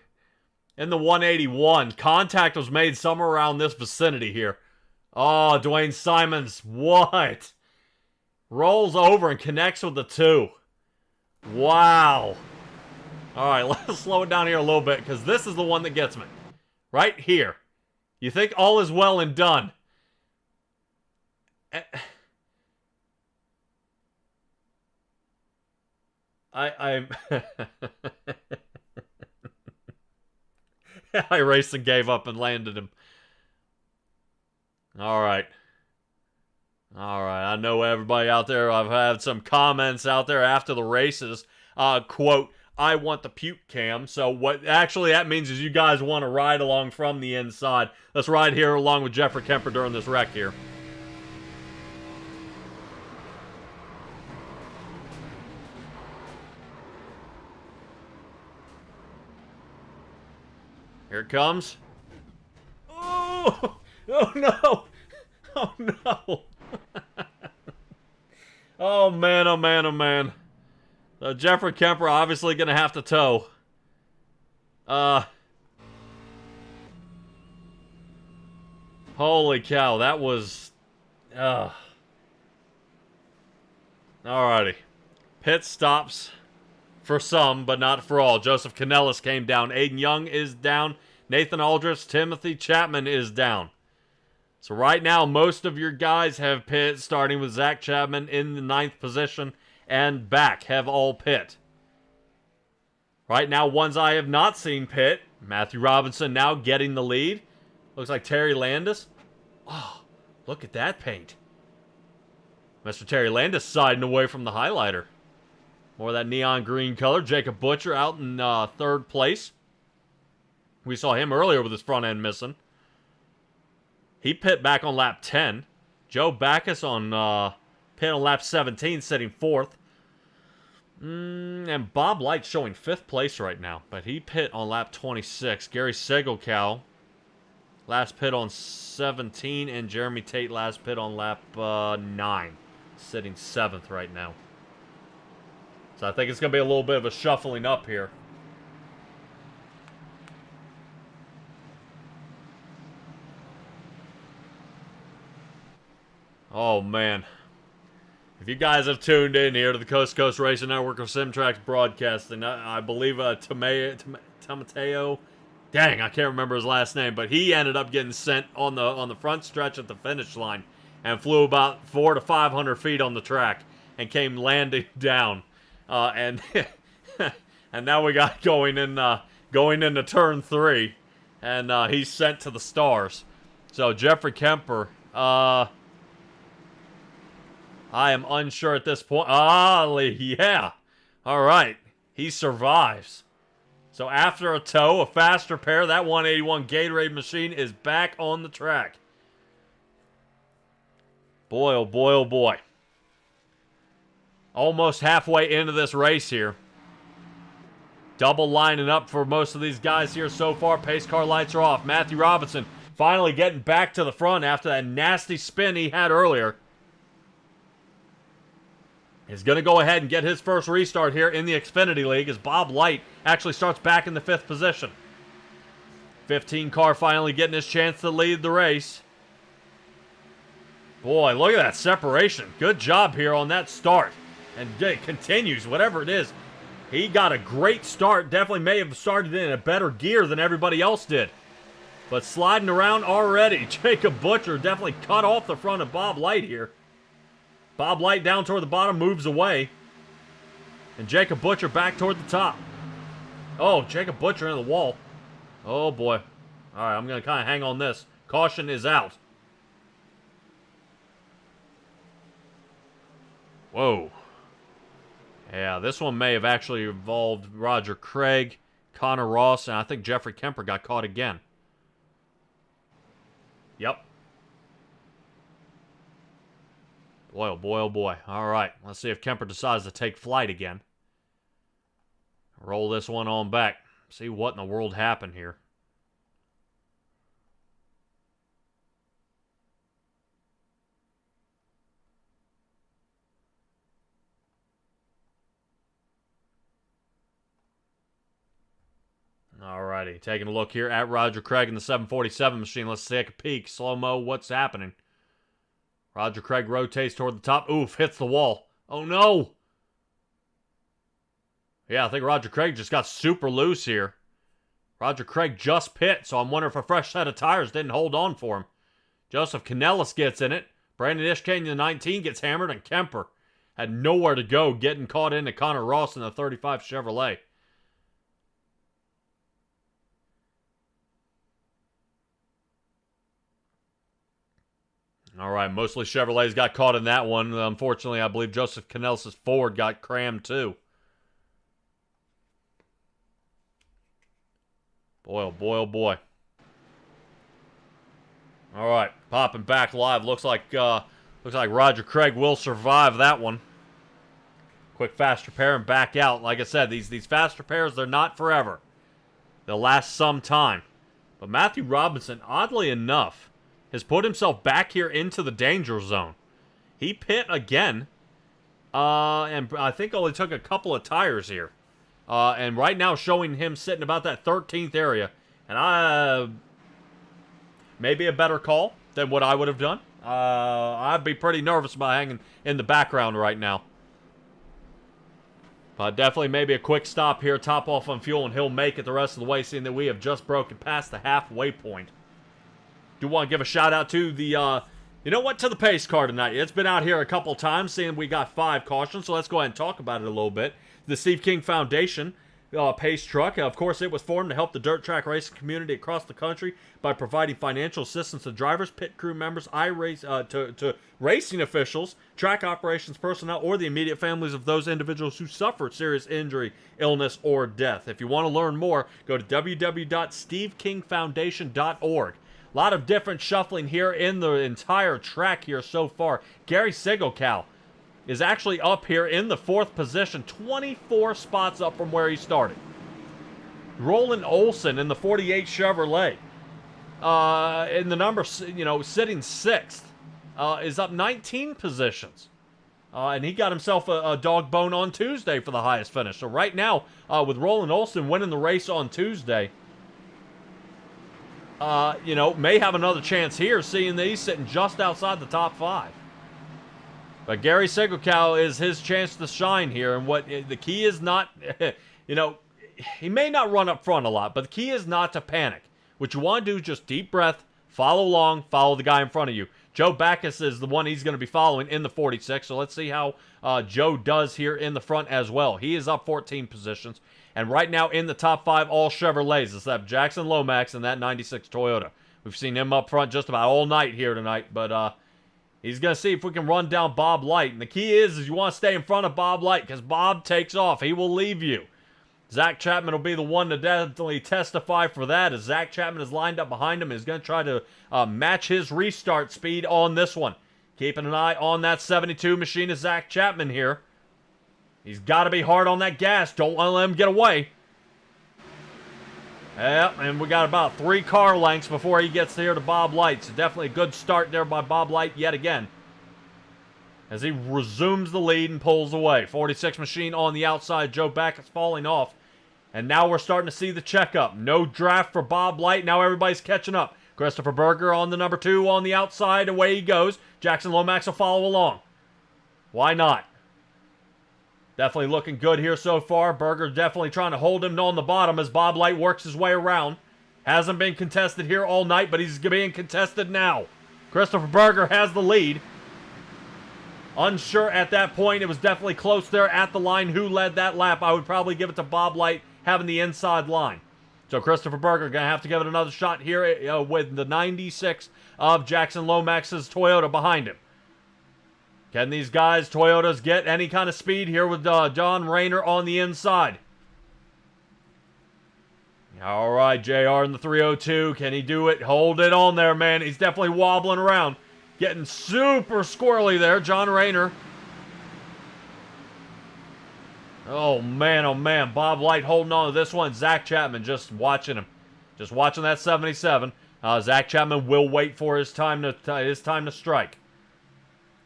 in the 181. Contact was made somewhere around this vicinity here. Oh, Dwayne Simons, what? Rolls over and connects with the 2. Wow. All right, let's slow it down here a little bit because this is the one that gets me. Right here. You think all is well and done. I raced and gave up and landed him. All right. I know everybody out there, I've had some comments out there after the races, quote, I want the puke cam. So what actually that means is you guys want to ride along from the inside. Let's ride here along with Jeffrey Kemper during this wreck here. Here it comes. Oh! Oh no! Oh no! Oh man, oh man, oh man. Jeffrey Kemper obviously going to have to tow. Holy cow, that was... Alrighty. Pit stops for some, but not for all. Joseph Canellis came down. Aiden Young is down. Nathan Aldrich, Timothy Chapman is down. So right now, most of your guys have pit, starting with Zach Chapman in the 9th position. And back have all pit. Right now, ones I have not seen pit. Matthew Robinson now getting the lead. Looks like Terry Landis. Oh, look at that paint. Mr. Terry Landis siding away from the highlighter. More of that neon green color. Jacob Butcher out in 3rd place. We saw him earlier with his front end missing. He pit back on lap 10. Joe Backus on... pit on lap 17, sitting 4th. And Bob Light showing 5th place right now. But he pit on lap 26. Gary Segelkow, last pit on 17. And Jeremy Tate, last pit on lap 9. Sitting 7th right now. So I think it's going to be a little bit of a shuffling up here. Oh, man. If you guys have tuned in here to the Coast2Coast Racing Network of Simtrax Broadcasting, I believe Tomateo, dang, I can't remember his last name, but he ended up getting sent on the front stretch at the finish line and flew about 400 to 500 feet on the track and came landing down. And and now we got going into turn 3, and he's sent to the stars. So Jeffrey Kemper, I am unsure at this point. Yeah. All right. He survives. So after a tow, a faster pair, that 181 Gatorade machine is back on the track. Boy, oh boy, oh boy. Almost halfway into this race here. Double lining up for most of these guys here so far. Pace car lights are off. Matthew Robinson finally getting back to the front after that nasty spin he had earlier. Is going to go ahead and get his first restart here in the Xfinity League as Bob Light actually starts back in the 5th position. 15 car finally getting his chance to lead the race. Boy, look at that separation. Good job here on that start. And it continues, whatever it is. He got a great start. Definitely may have started in a better gear than everybody else did. But sliding around already. Jacob Butcher definitely cut off the front of Bob Light here. Bob Light down toward the bottom, moves away. And Jacob Butcher back toward the top. Oh, Jacob Butcher into the wall. Oh, boy. All right, I'm going to kind of hang on this. Caution is out. Whoa. Yeah, this one may have actually involved Roger Craig, Connor Ross, and I think Jeffrey Kemper got caught again. Yep. Boy, oh boy, oh boy. All right, let's see if Kemper decides to take flight again. Roll this one on back. See what in the world happened here. Alrighty, taking a look here at Roger Craig in the 747 machine. Let's take a peek. Slow-mo, what's happening? Roger Craig rotates toward the top. Oof, hits the wall. Oh, no! Yeah, I think Roger Craig just got super loose here. Roger Craig just pit, so I'm wondering if a fresh set of tires didn't hold on for him. Joseph Canellis gets in it. Brandon Ishkane in the 19 gets hammered, and Kemper had nowhere to go, getting caught into Connor Ross in the 35 Chevrolet. All right, mostly Chevrolets got caught in that one. Unfortunately, I believe Joseph Canellis' Ford got crammed too. Boy, oh boy, oh boy. All right, popping back live. Looks like Roger Craig will survive that one. Quick fast repair and back out. Like I said, these fast repairs, they're not forever. They'll last some time. But Matthew Robinson, oddly enough, has put himself back here into the danger zone. He pit again, and I think only took a couple of tires here. And right now showing him sitting about that 13th area. And maybe a better call than what I would have done. I'd be pretty nervous about hanging in the background right now. But definitely maybe a quick stop here, top off on fuel, and he'll make it the rest of the way, seeing that we have just broken past the halfway point. Do want to give a shout out to the, to the pace car tonight. It's been out here a couple times, seeing we got 5 cautions, so let's go ahead and talk about it a little bit. The Steve King Foundation pace truck, of course, it was formed to help the dirt track racing community across the country by providing financial assistance to drivers, pit crew members, to racing officials, track operations personnel, or the immediate families of those individuals who suffered serious injury, illness, or death. If you want to learn more, go to www.stevekingfoundation.org. A lot of different shuffling here in the entire track here so far. Gary Sigelkow is actually up here in the 4th position, 24 spots up from where he started. Roland Olson in the 48 Chevrolet, in the number, sitting 6th, is up 19 positions. And he got himself a dog bone on Tuesday for the highest finish. So right now, with Roland Olson winning the race on Tuesday, may have another chance here, seeing that he's sitting just outside the top 5. But Gary Sigelkow is his chance to shine here, and the key is not, he may not run up front a lot, but the key is not to panic. What you want to do is just deep breath, follow along, follow the guy in front of you. Joe Backus is the one he's going to be following in the 46, so let's see how Joe does here in the front as well. He is up 14 positions, and right now in the top 5, all Chevrolets, except Jackson Lomax and that 96 Toyota. We've seen him up front just about all night here tonight, but he's going to see if we can run down Bob Light. And the key is you want to stay in front of Bob Light, because Bob takes off. He will leave you. Zach Chapman will be the one to definitely testify for that, as Zach Chapman is lined up behind him and is going to try to match his restart speed on this one. Keeping an eye on that 72 machine of Zach Chapman here. He's got to be hard on that gas. Don't want to let him get away. Yep, and we got about 3 car lengths before he gets here to Bob Light. So definitely a good start there by Bob Light yet again, as he resumes the lead and pulls away. 46 machine on the outside. Joe Backus falling off. And now we're starting to see the checkup. No draft for Bob Light. Now everybody's catching up. Christopher Berger on the number 2 on the outside. Away he goes. Jackson Lomax will follow along. Why not? Definitely looking good here so far. Berger definitely trying to hold him on the bottom as Bob Light works his way around. Hasn't been contested here all night, but he's being contested now. Christopher Berger has the lead. Unsure at that point. It was definitely close there at the line. Who led that lap? I would probably give it to Bob Light having the inside line. So Christopher Berger going to have to give it another shot here with the 96 of Jackson Lomax's Toyota behind him. Can these guys, Toyotas, get any kind of speed here with John Rayner on the inside? All right, JR in the 302. Can he do it? Hold it on there, man. He's definitely wobbling around. Getting super squirrely there, John Rayner. Oh, man. Bob Light holding on to this one. Zach Chapman just watching him. Just watching that 77. Zach Chapman will wait for his time to strike.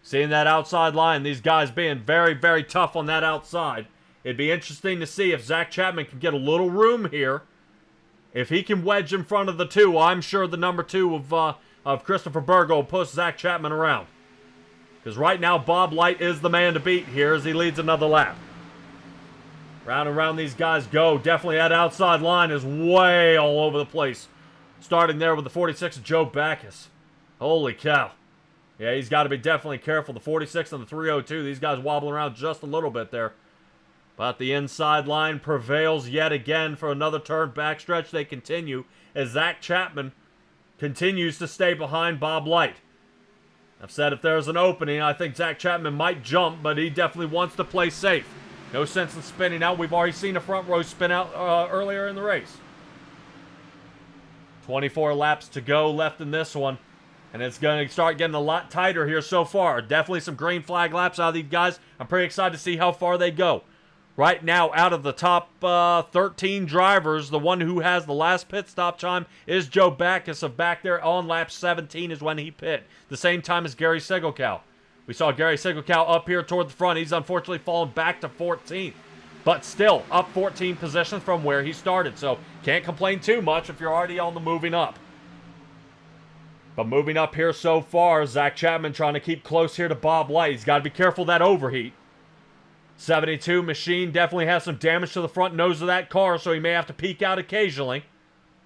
Seeing that outside line, these guys being very, very tough on that outside. It'd be interesting to see if Zach Chapman can get a little room here. If he can wedge in front of the 2, I'm sure the number 2 of Christopher Berger will push Zach Chapman around. Because right now, Bob Light is the man to beat here as he leads another lap. Round and round these guys go. Definitely that outside line is way all over the place. Starting there with the 46 of Joe Backus. Holy cow. Yeah, he's got to be definitely careful. The 46 and the 302, these guys wobbling around just a little bit there. But the inside line prevails yet again for another turn backstretch. They continue as Zach Chapman continues to stay behind Bob Light. I've said if there's an opening, I think Zach Chapman might jump, but he definitely wants to play safe. No sense in spinning out. We've already seen a front row spin out earlier in the race. 24 laps to go left in this one. And it's going to start getting a lot tighter here so far. Definitely some green flag laps out of these guys. I'm pretty excited to see how far they go. Right now, out of the top 13 drivers, the one who has the last pit stop time is Joe Backus of back there on lap 17 is when he pit. The same time as Gary Segelkow. We saw Gary Segelkow up here toward the front. He's unfortunately fallen back to 14th. But still, up 14 positions from where he started. So, can't complain too much if you're already on the moving up. But moving up here so far, Zach Chapman trying to keep close here to Bob Light. He's got to be careful of that overheat. 72 machine definitely has some damage to the front nose of that car, so he may have to peek out occasionally.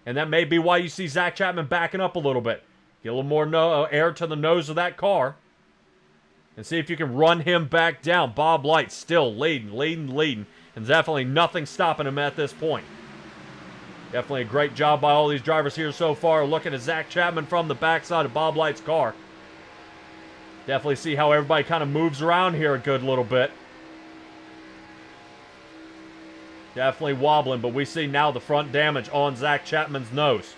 And that may be why you see Zach Chapman backing up a little bit. Get a little more air to the nose of that car. And see if you can run him back down. Bob Light still leading. And definitely nothing stopping him at this point. Definitely a great job by all these drivers here so far. Looking at Zach Chapman from the backside of Bob Light's car. Definitely see how everybody kind of moves around here a good little bit. Definitely wobbling, but we see now the front damage on Zach Chapman's nose.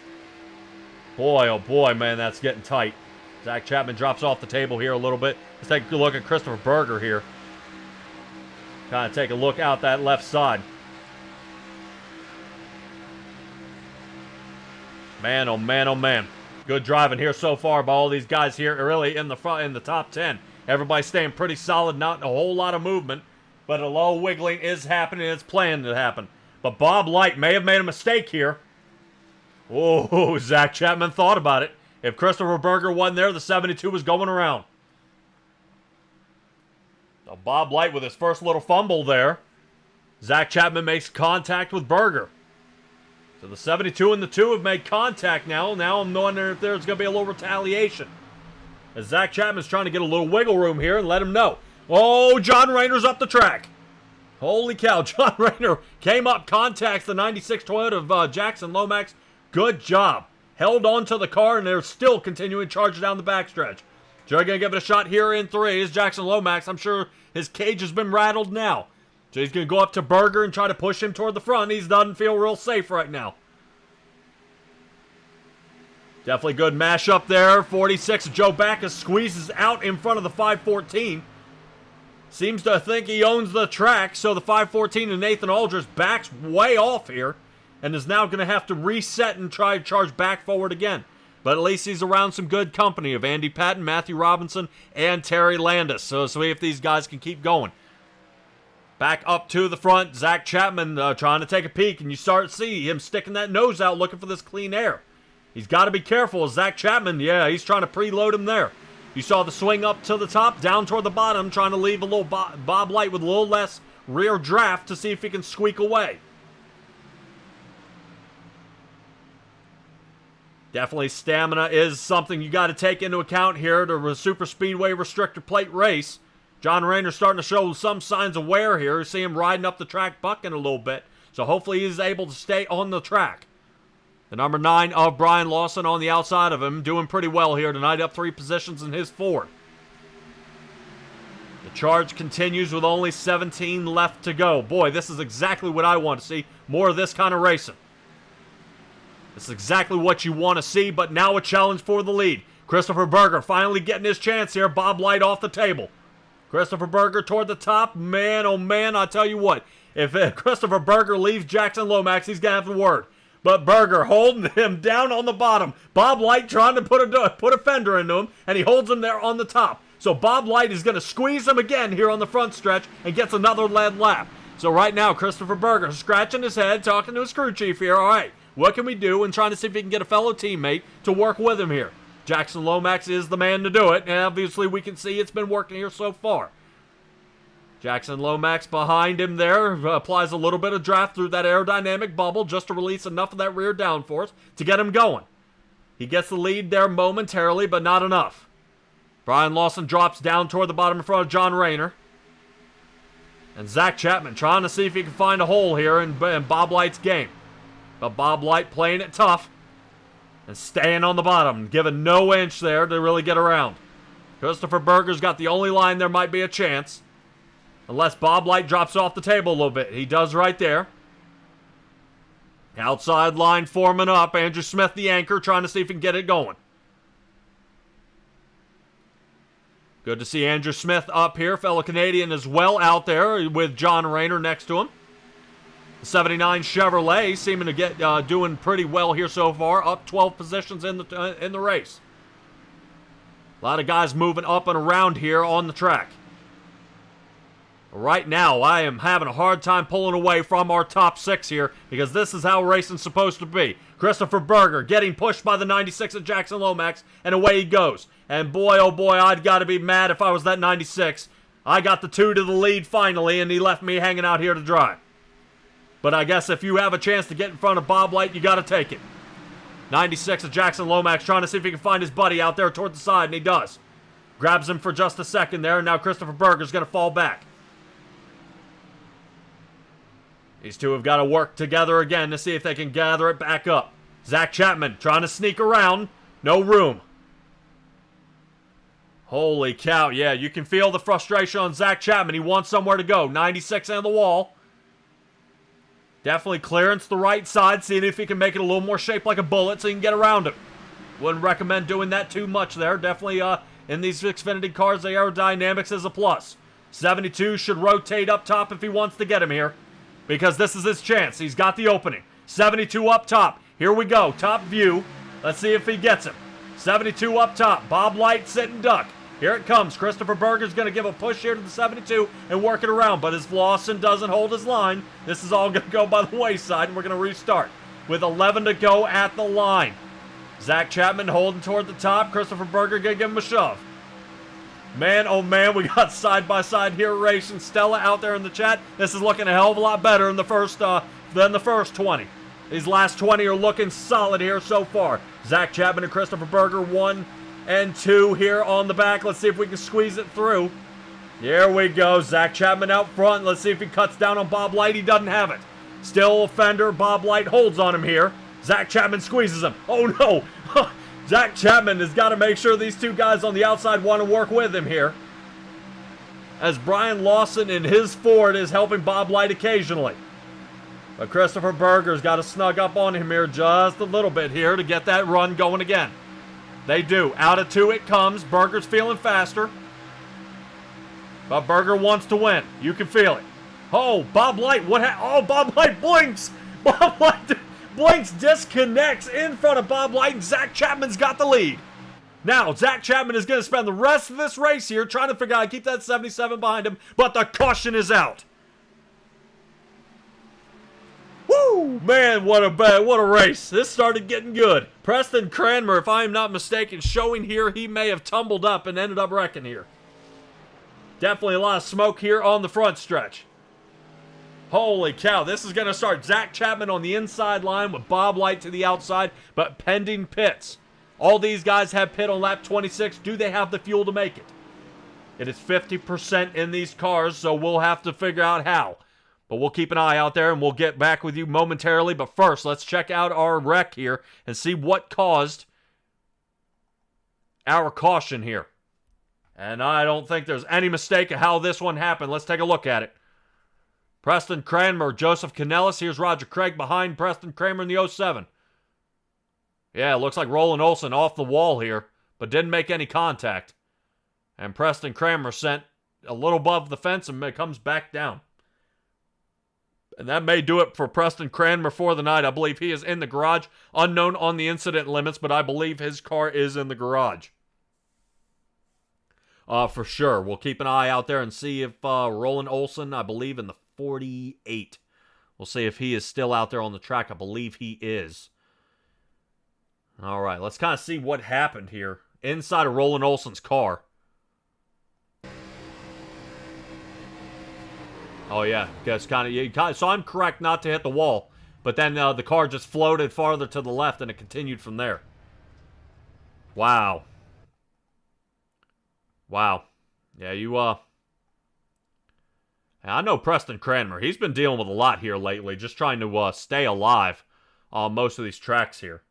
Boy, oh boy, man, that's getting tight. Zach Chapman drops off the table here a little bit. Let's take a look at Christopher Berger here. Kind of take a look out that left side. Man, oh man, oh man. Good driving here so far by all these guys here, really in the front, in the top 10. Everybody staying pretty solid, not a whole lot of movement, but a little wiggling is happening. It's planned to happen. But Bob Light may have made a mistake here. Oh, Zach Chapman thought about it. If Christopher Berger wasn't there, the 72 was going around. So Bob Light with his first little fumble there. Zach Chapman makes contact with Berger. So the 72 and the 2 have made contact now. Now I'm wondering if there's going to be a little retaliation. As Zach Chapman's trying to get a little wiggle room here and let him know. Oh, John Rayner's up the track. Holy cow, John Rayner came up, contacts the 96 Toyota of Jackson Lomax. Good job. Held on to the car, and they're still continuing to charge down the backstretch. So they're going to give it a shot here in 3. Is Jackson Lomax. I'm sure his cage has been rattled now. So he's going to go up to Berger and try to push him toward the front. He doesn't feel real safe right now. Definitely good mash up there. 46, Joe Backus squeezes out in front of the 514. Seems to think he owns the track, so the 514 and Nathan Aldridge backs way off here and is now going to have to reset and try to charge back forward again. But at least he's around some good company of Andy Patton, Matthew Robinson, and Terry Landis. So see if these guys can keep going. Back up to the front, Zach Chapman trying to take a peek, and you start to see him sticking that nose out looking for this clean air. He's got to be careful. Zach Chapman, yeah, he's trying to preload him there. You saw the swing up to the top, down toward the bottom, trying to leave a little Bob Light with a little less rear draft to see if he can squeak away. Definitely stamina is something you got to take into account here to a super speedway restrictor plate race. John Rayner starting to show some signs of wear here. You see him riding up the track, bucking a little bit. So hopefully he's able to stay on the track. The number 9 of Brian Lawson on the outside of him, doing pretty well here tonight, up 3 positions in his Ford. The charge continues with only 17 left to go. Boy, this is exactly what I want to see. More of this kind of racing. This is exactly what you want to see, but now a challenge for the lead. Christopher Berger finally getting his chance here. Bob Light off the table. Christopher Berger toward the top. Man, oh man, I tell you what. If Christopher Berger leaves Jackson Lomax, he's going to have the word. But Berger holding him down on the bottom. Bob Light trying to put a fender into him, and he holds him there on the top. So Bob Light is going to squeeze him again here on the front stretch and gets another lead lap. So right now, Christopher Berger scratching his head, talking to his crew chief here. All right, what can we do? And trying to see if he can get a fellow teammate to work with him here. Jackson Lomax is the man to do it, and obviously we can see it's been working here so far. Jackson Lomax behind him there, applies a little bit of draft through that aerodynamic bubble just to release enough of that rear downforce to get him going. He gets the lead there momentarily, but not enough. Brian Lawson drops down toward the bottom in front of John Rayner. And Zach Chapman trying to see if he can find a hole here in Bob Light's game. But Bob Light playing it tough and staying on the bottom, giving no inch there to really get around. Christopher Berger's got the only line there might be a chance. Unless Bob Light drops off the table a little bit. He does right there. Outside line forming up. Andrew Smith, the anchor, trying to see if he can get it going. Good to see Andrew Smith up here. Fellow Canadian as well out there with John Rayner next to him. The 79 Chevrolet seeming to get doing pretty well here so far. Up 12 positions in the race. A lot of guys moving up and around here on the track. Right now, I am having a hard time pulling away from our top 6 here because this is how racing's supposed to be. Christopher Berger getting pushed by the 96 at Jackson Lomax, and away he goes. And boy, oh boy, I'd got to be mad if I was that 96. I got the 2 to the lead finally, and he left me hanging out here to dry. But I guess if you have a chance to get in front of Bob Light, you got to take it. 96 at Jackson Lomax trying to see if he can find his buddy out there toward the side, and he does. Grabs him for just a second there, and now Christopher Berger's going to fall back. These two have got to work together again to see if they can gather it back up. Zach Chapman trying to sneak around. No room. Holy cow. Yeah, you can feel the frustration on Zach Chapman. He wants somewhere to go. 96 on the wall. Definitely clearance the right side. Seeing if he can make it a little more shaped like a bullet so he can get around him. Wouldn't recommend doing that too much there. Definitely in these Xfinity cars, the aerodynamics is a plus. 72 should rotate up top if he wants to get him here. Because this is his chance. He's got the opening. 72 up top. Here we go. Top view. Let's see if he gets him. 72 up top. Bob Light sitting duck. Here it comes. Christopher Berger's going to give a push here to the 72 and work it around. But as Lawson doesn't hold his line, this is all going to go by the wayside. And we're going to restart with 11 to go at the line. Zach Chapman holding toward the top. Christopher Berger going to give him a shove. Man, oh man, we got side-by-side here racing. Stella out there in the chat. This is looking a hell of a lot better than the first 20. These last 20 are looking solid here so far. Zach Chapman and Christopher Berger, 1 and 2 here on the back. Let's see if we can squeeze it through. Here we go. Zach Chapman out front. Let's see if he cuts down on Bob Light. He doesn't have it. Still a fender. Bob Light holds on him here. Zach Chapman squeezes him. Oh no! Zach Chapman has got to make sure these two guys on the outside want to work with him here. As Brian Lawson in his Ford is helping Bob Light occasionally. But Christopher Berger's got to snug up on him here just a little bit here to get that run going again. They do. Out of 2 it comes. Berger's feeling faster. But Berger wants to win. You can feel it. Oh, Bob Light. Oh, Bob Light blinks. Bob Light blinks, disconnects in front of Bob Light, and Zach Chapman's got the lead. Now, Zach Chapman is going to spend the rest of this race here trying to figure out how to keep that 77 behind him, but the caution is out. Woo! Man, what a race. This started getting good. Preston Cranmer, if I am not mistaken, showing here he may have tumbled up and ended up wrecking here. Definitely a lot of smoke here on the front stretch. Holy cow, this is going to start Zach Chapman on the inside line with Bob Light to the outside, but pending pits. All these guys have pit on lap 26. Do they have the fuel to make it? It is 50% in these cars, so we'll have to figure out how. But we'll keep an eye out there, and we'll get back with you momentarily. But first, let's check out our wreck here and see what caused our caution here. And I don't think there's any mistake of how this one happened. Let's take a look at it. Preston Cranmer, Joseph Canellis. Here's Roger Craig behind Preston Cranmer in the 07. Yeah, it looks like Roland Olsen off the wall here, but didn't make any contact. And Preston Cranmer sent a little above the fence and comes back down. And that may do it for Preston Cranmer for the night. I believe he is in the garage. Unknown on the incident limits, but I believe his car is in the garage. For sure. We'll keep an eye out there and see if Roland Olsen, I believe in the 48. We'll see if he is still out there on the track. I believe he is. All right, let's kind of see what happened here inside of Roland Olsen's car. Oh, yeah. So I'm correct not to hit the wall. But then the car just floated farther to the left and it continued from there. Wow. Wow. Yeah, I know Preston Cranmer. He's been dealing with a lot here lately, just trying to stay alive on most of these tracks here.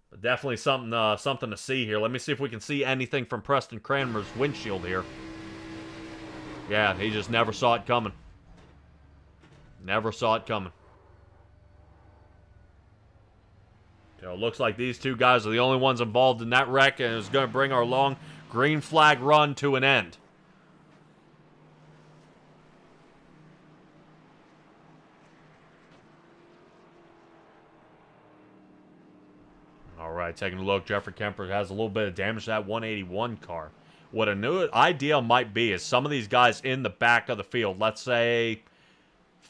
But definitely something to see here. Let me see if we can see anything from Preston Cranmer's windshield here. Yeah, he just never saw it coming. Never saw it coming. So it looks like these two guys are the only ones involved in that wreck, and it's going to bring our long green flag run to an end. All right, taking a look. Jeffrey Kemper has a little bit of damage to that 181 car. What a new idea might be is some of these guys in the back of the field, let's say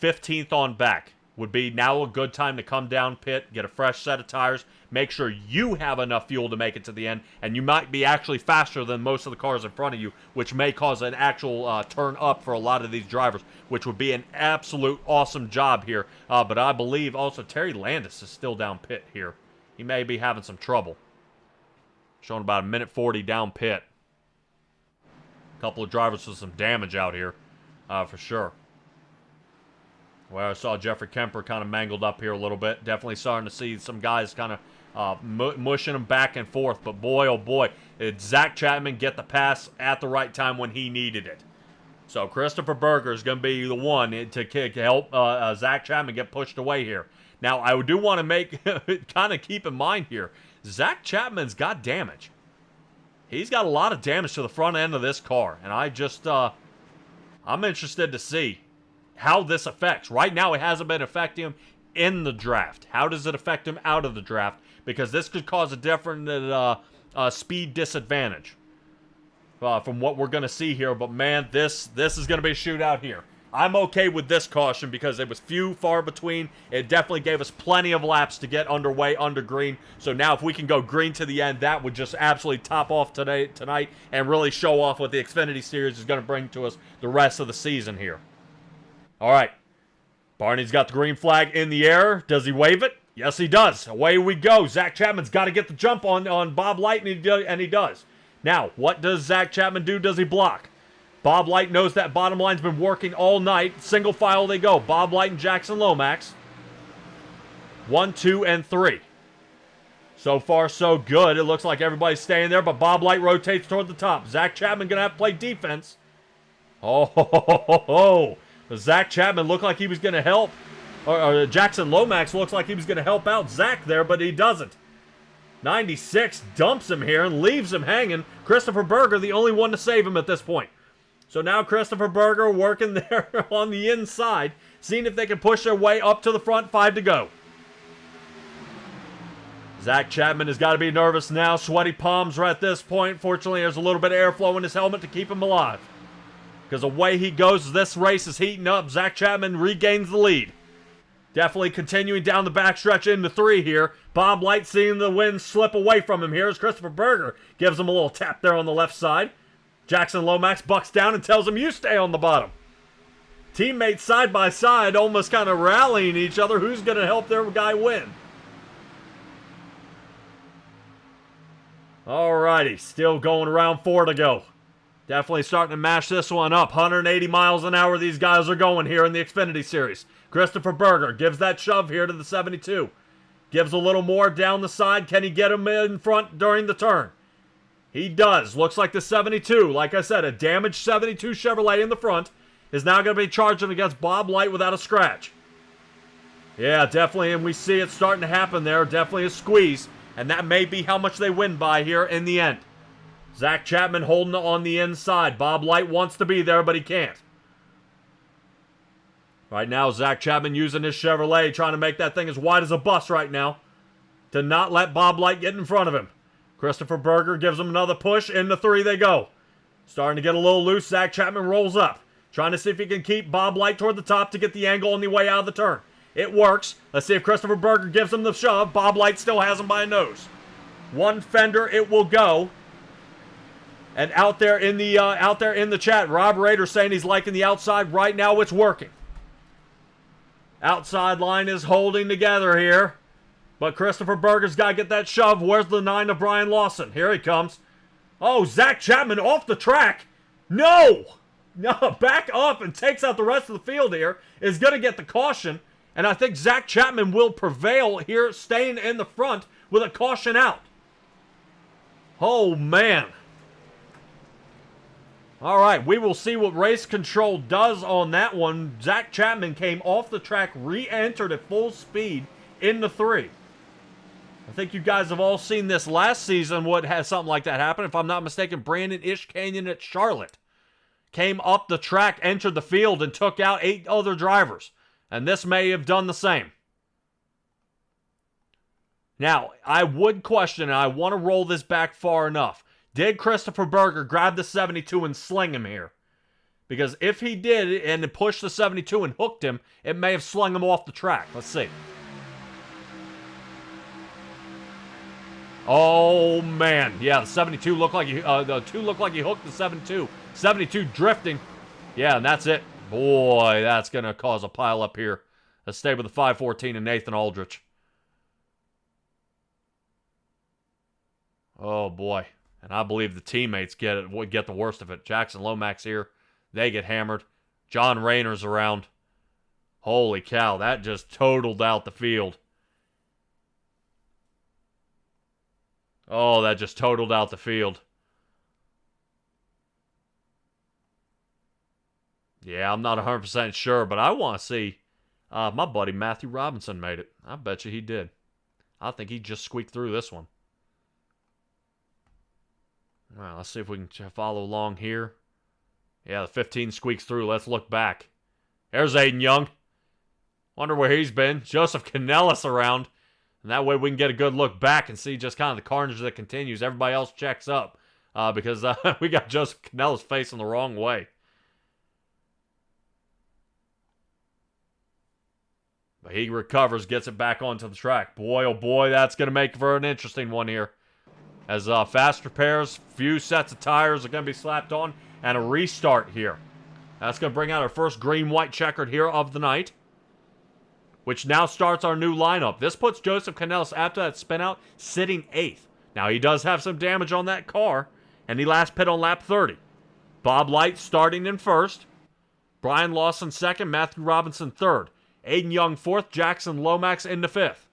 15th on back, would be now a good time to come down pit, get a fresh set of tires, make sure you have enough fuel to make it to the end, and you might be actually faster than most of the cars in front of you, which may cause an actual turn up for a lot of these drivers, which would be an absolute awesome job here. But I believe also Terry Landis is still down pit here. He may be having some trouble. Showing about a minute 40 down pit. A couple of drivers with some damage out here, for sure. Well, I saw Jeffrey Kemper kind of mangled up here a little bit. Definitely starting to see some guys kind of mushing them back and forth. But boy, oh boy, did Zach Chapman get the pass at the right time when he needed it. So Christopher Berger is going to be the one to help Zach Chapman get pushed away here. Now, I do want to kind of keep in mind here, Zach Chapman's got damage. He's got a lot of damage to the front end of this car. And I'm interested to see how this affects. Right now, it hasn't been affecting him in the draft. How does it affect him out of the draft? Because this could cause a different speed disadvantage from what we're going to see here. But, man, this is going to be a shootout here. I'm okay with this caution because it was few far between. It definitely gave us plenty of laps to get underway under green. So now if we can go green to the end, that would just absolutely top off tonight and really show off what the Xfinity Series is going to bring to us the rest of the season here. All right. Barney's got the green flag in the air. Does he wave it? Yes, he does. Away we go. Zach Chapman's got to get the jump on Bob Light, and he does. Now, what does Zach Chapman do? Does he block? Bob Light knows that bottom line's been working all night. Single file they go. Bob Light and Jackson Lomax. 1, 2, and 3. So far, so good. It looks like everybody's staying there, but Bob Light rotates toward the top. Zach Chapman going to have to play defense. Oh, Does Zach Chapman look like he was going to help? Or Jackson Lomax looks like he was going to help out Zach there, but he doesn't. 96 dumps him here and leaves him hanging. Christopher Berger, the only one to save him at this point. So now Christopher Berger working there on the inside, seeing if they can push their way up to the front. 5 to go. Zach Chapman has got to be nervous now. Sweaty palms right at this point. Fortunately, there's a little bit of airflow in his helmet to keep him alive. Because away he goes. This race is heating up. Zach Chapman regains the lead. Definitely continuing down the backstretch into 3 here. Bob Light seeing the wind slip away from him here as Christopher Berger gives him a little tap there on the left side. Jackson Lomax bucks down and tells him, you stay on the bottom. Teammates side by side almost kind of rallying each other. Who's going to help their guy win? Alrighty, still going around 4 to go. Definitely starting to mash this one up. 180 miles an hour these guys are going here in the Xfinity Series. Christopher Berger gives that shove here to the 72. Gives a little more down the side. Can he get him in front during the turn? He does. Looks like the 72, like I said, a damaged 72 Chevrolet in the front, is now going to be charging against Bob Light without a scratch. Yeah, definitely, and we see it starting to happen there. Definitely a squeeze, and that may be how much they win by here in the end. Zach Chapman holding on the inside. Bob Light wants to be there, but he can't. Right now, Zach Chapman using his Chevrolet, trying to make that thing as wide as a bus right now to not let Bob Light get in front of him. Christopher Berger gives him another push. Into 3 they go. Starting to get a little loose. Zach Chapman rolls up, trying to see if he can keep Bob Light toward the top to get the angle on the way out of the turn. It works. Let's see if Christopher Berger gives him the shove. Bob Light still has him by a nose. One fender it will go. And out there in the chat, Rob Rader saying he's liking the outside. Right now it's working. Outside line is holding together here. But Christopher Berger's got to get that shove. Where's the 9 of Brian Lawson? Here he comes. Oh, Zach Chapman off the track. No! No, back up and takes out the rest of the field here. Is going to get the caution. And I think Zach Chapman will prevail here, staying in the front with a caution out. Oh, man. All right, we will see what race control does on that one. Zach Chapman came off the track, re-entered at full speed into 3. I think you guys have all seen this last season, what had something like that happen. If I'm not mistaken, Brandon Ishkanyon at Charlotte came up the track, entered the field, and took out 8 other drivers. And this may have done the same. Now, I would question, and I want to roll this back far enough. Did Christopher Berger grab the 72 and sling him here? Because if he did and pushed the 72 and hooked him, it may have slung him off the track. Let's see. Oh, man. Yeah, the 72 looked like the 2 looked like he hooked the 72. 72 drifting. Yeah, and that's it. Boy, that's going to cause a pile up here. Let's stay with the 514 and Nathan Aldrich. Oh, boy. And I believe the teammates would get the worst of it. Jackson Lomax here. They get hammered. John Rayner's around. Holy cow, that just totaled out the field. Oh, that just totaled out the field. Yeah, I'm not 100% sure, but I want to see. My buddy Matthew Robinson made it. I bet you he did. I think he just squeaked through this one. All right, let's see if we can follow along here. Yeah, the 15 squeaks through. Let's look back. There's Aiden Young. Wonder where he's been. Joseph Canellis around. And that way we can get a good look back and see just kind of the carnage that continues. Everybody else checks up because we got Joseph Canellis facing the wrong way. But he recovers, gets it back onto the track. Boy, oh boy, that's going to make for an interesting one here. As fast repairs, few sets of tires are going to be slapped on, and a restart here. That's going to bring out our first green-white checkered here of the night, which now starts our new lineup. This puts Joseph Canellis, after that spin out, sitting 8th. Now, he does have some damage on that car, and he last pit on lap 30. Bob Light starting in 1st. Brian Lawson 2nd. Matthew Robinson 3rd. Aiden Young 4th. Jackson Lomax into 5th.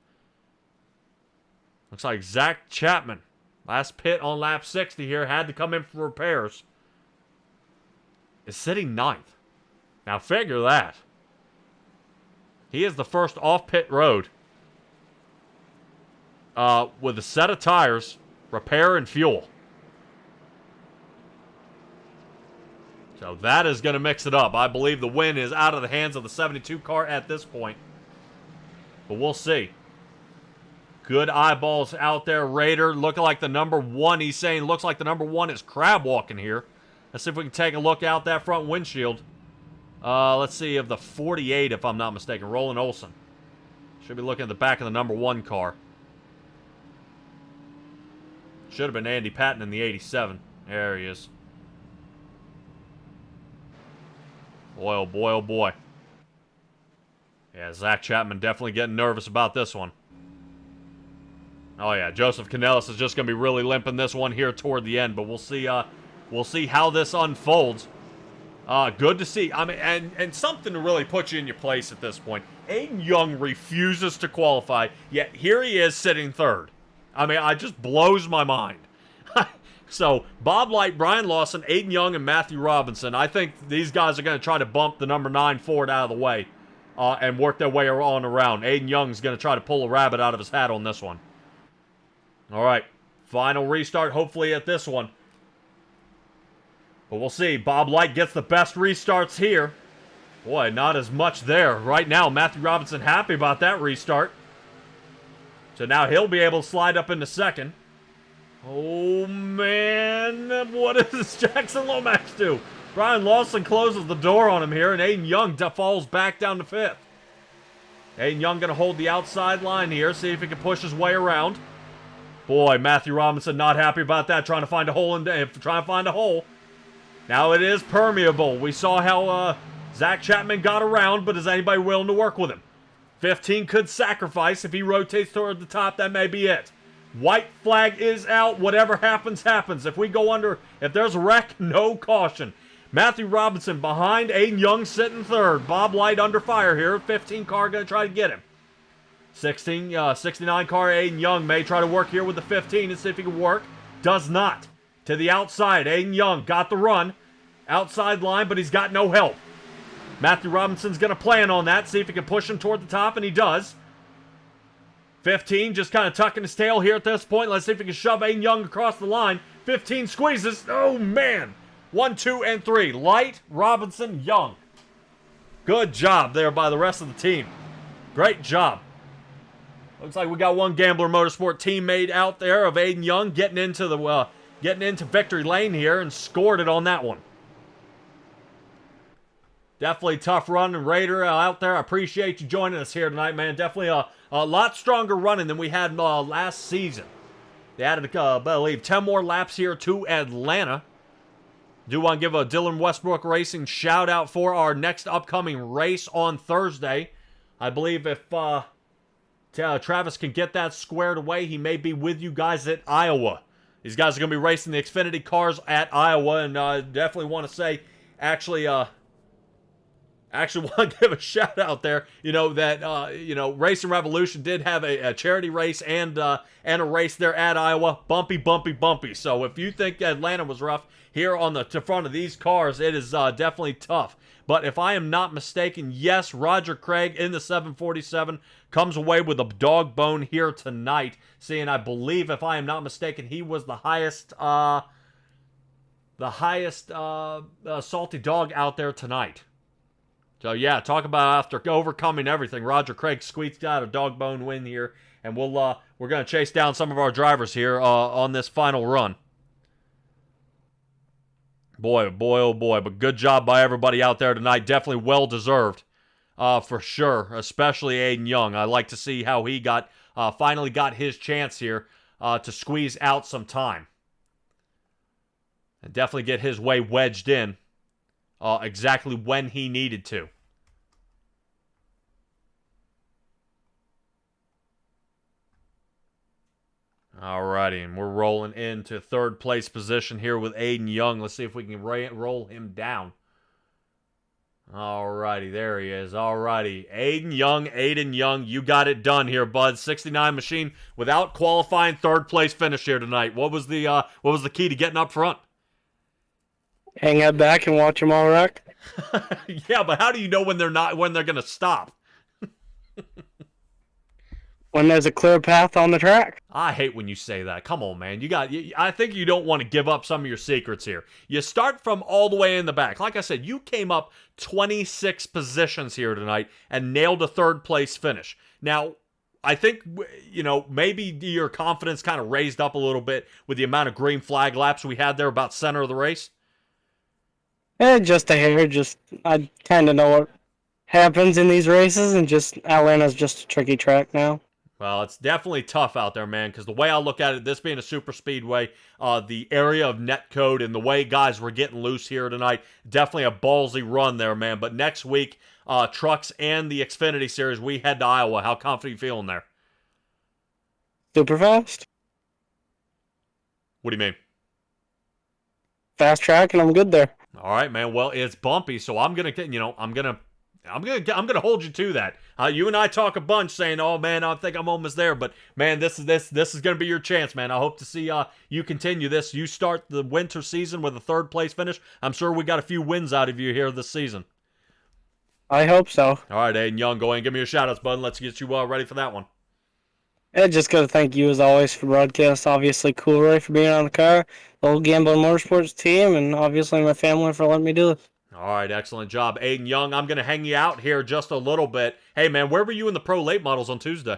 Looks like Zach Chapman, last pit on lap 60 here, had to come in for repairs, is sitting 9th. Now, figure that. He is the first off-pit road with a set of tires, repair, and fuel. So that is going to mix it up. I believe the win is out of the hands of the 72 car at this point. But we'll see. Good eyeballs out there. Raider looking like the number 1. He's saying looks like the number 1 is crab walking here. Let's see if we can take a look out that front windshield. Let's see, of the 48, if I'm not mistaken. Roland Olson. Should be looking at the back of the number 1 car. Should have been Andy Patton in the 87. There he is. Boy, oh boy, oh boy. Yeah, Zach Chapman definitely getting nervous about this one. Oh yeah, Joseph Canellis is just going to be really limping this one here toward the end, but we'll see how this unfolds. Good to see. I mean, and something to really put you in your place at this point. Aiden Young refuses to qualify, yet here he is sitting third. I mean, it just blows my mind. So, Bob Light, Brian Lawson, Aiden Young, and Matthew Robinson. I think these guys are going to try to bump the number 9 Ford out of the way and work their way on around. Aiden Young's going to try to pull a rabbit out of his hat on this one. All right, final restart, hopefully at this one. But we'll see. Bob Light gets the best restarts here. Boy, not as much there. Right now, Matthew Robinson happy about that restart. So now he'll be able to slide up into second. Oh, man. What does Jackson Lomax do? Brian Lawson closes the door on him here, and Aiden Young falls back down to 5th. Aiden Young going to hold the outside line here, see if he can push his way around. Boy, Matthew Robinson not happy about that, trying to find a hole. Now it is permeable. We saw how Zach Chapman got around, but is anybody willing to work with him? 15 could sacrifice. If he rotates toward the top, that may be it. White flag is out. Whatever happens, happens. If there's a wreck, no caution. Matthew Robinson behind, Aiden Young sitting third. Bob Light under fire here. 15 car going to try to get him. 69 car, Aiden Young may try to work here with the 15 and see if he can work. Does not. To the outside, Aiden Young got the run. Outside line, but he's got no help. Matthew Robinson's going to plan on that, see if he can push him toward the top, and he does. 15 just kind of tucking his tail here at this point. Let's see if he can shove Aiden Young across the line. 15 squeezes. Oh, man. 1, 2, and 3. Light, Robinson, Young. Good job there by the rest of the team. Great job. Looks like we got one Gambler Motorsport teammate out there of Aiden Young getting into victory lane here and scored it on that one. Definitely tough run, and Raider out there. I appreciate you joining us here tonight, man. Definitely a lot stronger running than we had last season. They added, I believe, 10 more laps here to Atlanta. Do want to give a Dylan Westbrook Racing shout out for our next upcoming race on Thursday. I believe if Travis can get that squared away, he may be with you guys at Iowa. These guys are going to be racing the Xfinity cars at Iowa, and definitely want to say, actually want to give a shout out there. Racing Revolution did have a charity race and a race there at Iowa. Bumpy. So if you think Atlanta was rough, here on the front of these cars, it is definitely tough. But if I am not mistaken, yes, Roger Craig in the 747 comes away with a dog bone here tonight. Seeing, I believe, if I am not mistaken, he was the highest salty dog out there tonight. So yeah, talk about after overcoming everything, Roger Craig squeaked out a dog bone win here, and we're gonna chase down some of our drivers here on this final run. Boy, oh boy, but good job by everybody out there tonight. Definitely well deserved, for sure. Especially Aiden Young. I like to see how he finally got his chance here to squeeze out some time and definitely get his way wedged in exactly when he needed to. Alrighty, and we're rolling into third place position here with Aiden Young. Let's see if we can roll him down. Alrighty, there he is. Alrighty, Aiden Young, you got it done here, bud. 69 machine without qualifying third place finish here tonight. What was the key to getting up front? Hang out back and watch them all wreck. Yeah, but how do you know when they're going to stop? When there's a clear path on the track. I hate when you say that. Come on, man. I think you don't want to give up some of your secrets here. You start from all the way in the back. Like I said, you came up 26 positions here tonight and nailed a third place finish. Now, I think, maybe your confidence kind of raised up a little bit with the amount of green flag laps we had there about center of the race. Just a hair. I kind of know what happens in these races, and Atlanta's just a tricky track now. Well, it's definitely tough out there, man, because the way I look at it, this being a super speedway, the area of netcode and the way guys were getting loose here tonight, definitely a ballsy run there, man. But next week, trucks and the Xfinity Series, we head to Iowa. How confident are you feeling there? Super fast. What do you mean? Fast track, and I'm good there. All right, man. Well, it's bumpy, so I'm gonna get. I'm gonna hold you to that. You and I talk a bunch, saying, "Oh man, I think I'm almost there." But man, this is gonna be your chance, man. I hope to see you continue this. You start the winter season with a third place finish. I'm sure we got a few wins out of you here this season. I hope so. All right, Aiden Young, go ahead and give me your shout outs, bud. Let's get you ready for that one. And just gotta thank you as always for broadcast. Obviously, Cool Ray for being on the car, the whole Gambling Motorsports team, and obviously my family for letting me do this. All right, excellent job, Aiden Young. I'm gonna hang you out here just a little bit. Hey, man, where were you in the pro late models on Tuesday?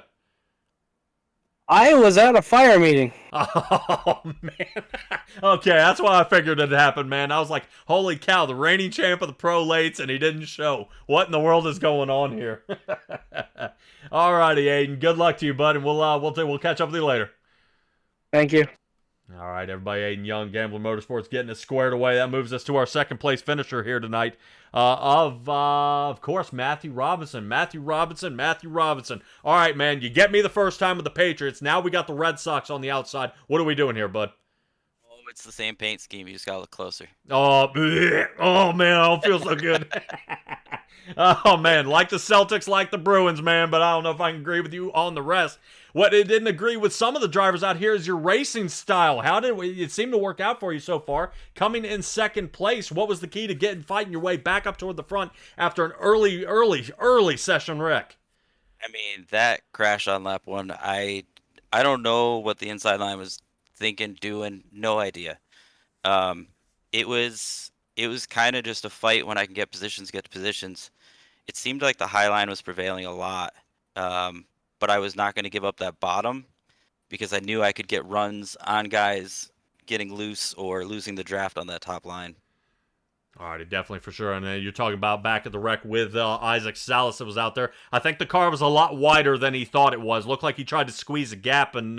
I was at a fire meeting. Oh, man. Okay, that's why I figured it happened, man. I was like, holy cow, the reigning champ of the pro lates, and he didn't show. What in the world is going on here? All righty, Aiden. Good luck to you, bud, and we'll catch up with you later. Thank you. All right, everybody. Aiden Young, Gambler Motorsports, getting it squared away. That moves us to our second place finisher here tonight. Of course, Matthew Robinson. Matthew Robinson. All right, man. You get me the first time with the Patriots. Now we got the Red Sox on the outside. What are we doing here, bud? Oh, it's the same paint scheme. You just gotta look closer. Oh, oh man, I don't feel so good. Oh man, like the Celtics, like the Bruins, man. But I don't know if I can agree with you on the rest. What it didn't agree with some of the drivers out here is your racing style. How did it seem to work out for you so far? Coming in second place, what was the key to fighting your way back up toward the front after an early session wreck? I mean, that crash on lap one, I don't know what the inside line was thinking, doing, no idea. It was kind of just a fight when I can get to positions. It seemed like the high line was prevailing a lot. But I was not going to give up that bottom because I knew I could get runs on guys getting loose or losing the draft on that top line. All right, definitely for sure. And you're talking about back at the wreck with Isaac Salas that was out there. I think the car was a lot wider than he thought it was. Looked like he tried to squeeze a gap. And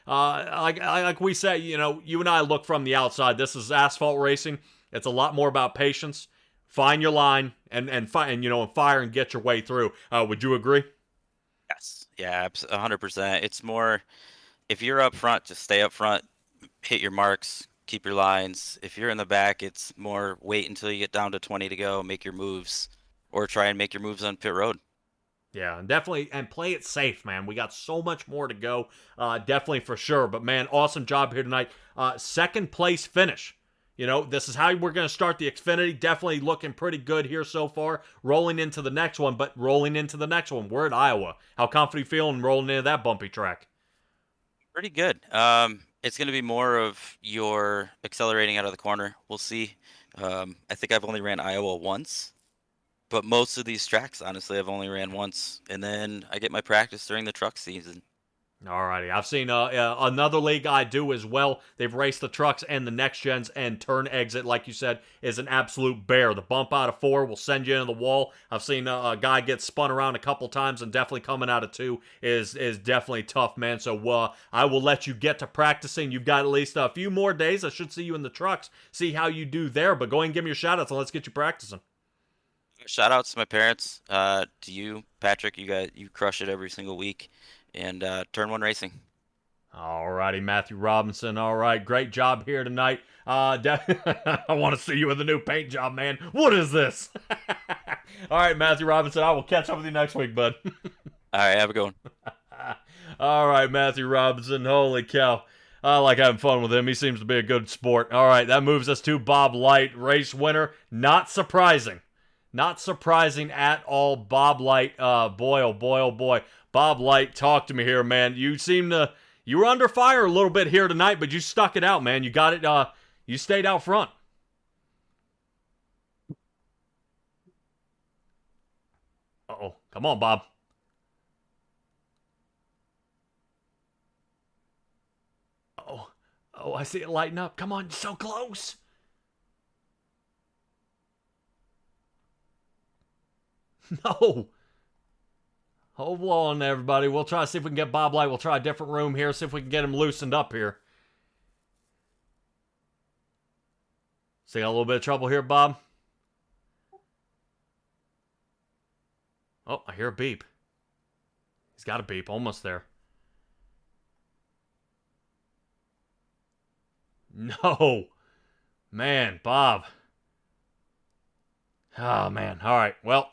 like we said, you and I look from the outside. This is asphalt racing. It's a lot more about patience. Find your line and fire and get your way through. Would you agree? Yes. Yeah, 100%. It's more, if you're up front, just stay up front, hit your marks, keep your lines. If you're in the back, it's more wait until you get down to 20 to go, make your moves, or try and make your moves on pit road. Yeah, definitely, and play it safe, man. We got so much more to go, definitely for sure. But man, awesome job here tonight. Second place finish. This is how we're going to start the Xfinity. Definitely looking pretty good here so far. Rolling into the next one. We're at Iowa. How confident you feeling rolling into that bumpy track? Pretty good. It's going to be more of your accelerating out of the corner. We'll see. I think I've only ran Iowa once, but most of these tracks, honestly, I've only ran once. And then I get my practice during the truck season. Alrighty, I've seen another league I do as well. They've raced the trucks and the next gens, and turn exit, like you said, is an absolute bear. The bump out of 4 will send you into the wall. I've seen a guy get spun around a couple times, and definitely coming out of 2 is definitely tough, man. So I will let you get to practicing. You've got at least a few more days. I should see you in the trucks, see how you do there. But go ahead and give me your shout-outs, and let's get you practicing. Shout outs to my parents, to you, Patrick. You crush it every single week. And Turn 1 Racing. Alrighty, Matthew Robinson. All right, great job here tonight. I want to see you with a new paint job, man. What is this? All right, Matthew Robinson. I will catch up with you next week, bud. All right, have a good one. All right, Matthew Robinson. Holy cow. I like having fun with him. He seems to be a good sport. All right, that moves us to Bob Light, race winner. Not surprising. Not surprising at all. Bob Light, boy, oh boy, oh boy. Bob Light, talk to me here, man. You were under fire a little bit here tonight, but you stuck it out, man. You got it, you stayed out front. Uh-oh. Come on, Bob. Oh, I see it lighting up. Come on, so close. No. Hold on, everybody. We'll try to see if we can get Bob Light. We'll try a different room here, see if we can get him loosened up here. So you got a little bit of trouble here, Bob? Oh, I hear a beep. He's got a beep. Almost there. No. Man, Bob. Oh, man. All right. Well,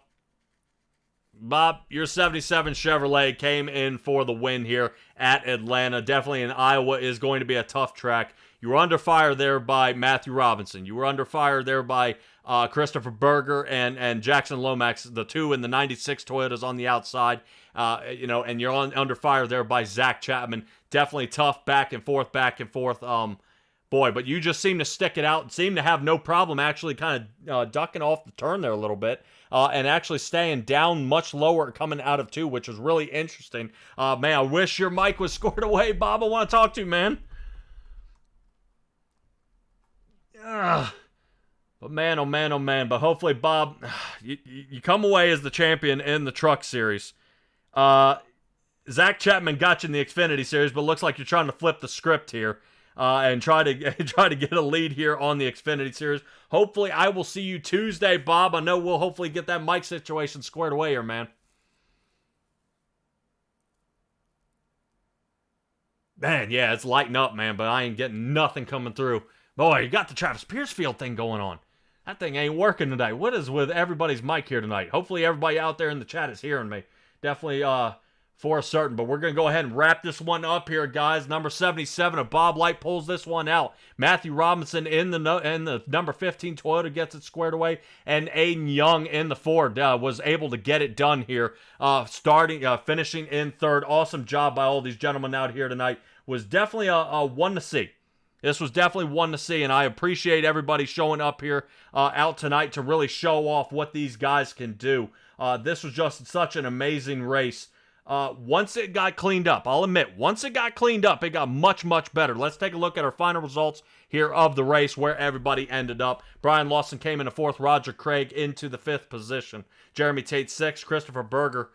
Bob, your 77 Chevrolet came in for the win here at Atlanta. Definitely in Iowa is going to be a tough track. You were under fire there by Matthew Robinson. You were under fire there by Christopher Berger and Jackson Lomax, the two in the 96 Toyotas on the outside. And you're under fire there by Zach Chapman. Definitely tough back and forth. Boy, but you just seem to stick it out and seem to have no problem actually kind of ducking off the turn there a little bit and actually staying down much lower coming out of 2, which was really interesting. Man, I wish your mic was scored away, Bob. I want to talk to you, man. But man, oh man, oh man. But hopefully, Bob, you come away as the champion in the Truck Series. Zach Chapman got you in the Xfinity Series, but looks like you're trying to flip the script here and try to get a lead here on the Xfinity Series. Hopefully, I will see you Tuesday, Bob. I know we'll hopefully get that mic situation squared away here, man. Man, yeah, it's lighting up, man, but I ain't getting nothing coming through. Boy, you got the Travis Piercefield thing going on. That thing ain't working today. What is with everybody's mic here tonight? Hopefully everybody out there in the chat is hearing me. Definitely for certain. But we're going to go ahead and wrap this one up here, guys. Number 77 of Bob Light pulls this one out. Matthew Robinson in the number 15 Toyota gets it squared away. And Aiden Young in the Ford was able to get it done here. Finishing in third. Awesome job by all these gentlemen out here tonight. Was definitely a one to see. This was definitely one to see, and I appreciate everybody showing up here out tonight to really show off what these guys can do. This was just such an amazing race. Once it got cleaned up, I'll admit, once it got cleaned up, it got much, much better. Let's take a look at our final results here of the race, where everybody ended up. Brian Lawson came in the 4th, Roger Craig into the 5th position. Jeremy Tate 6th, Christopher Berger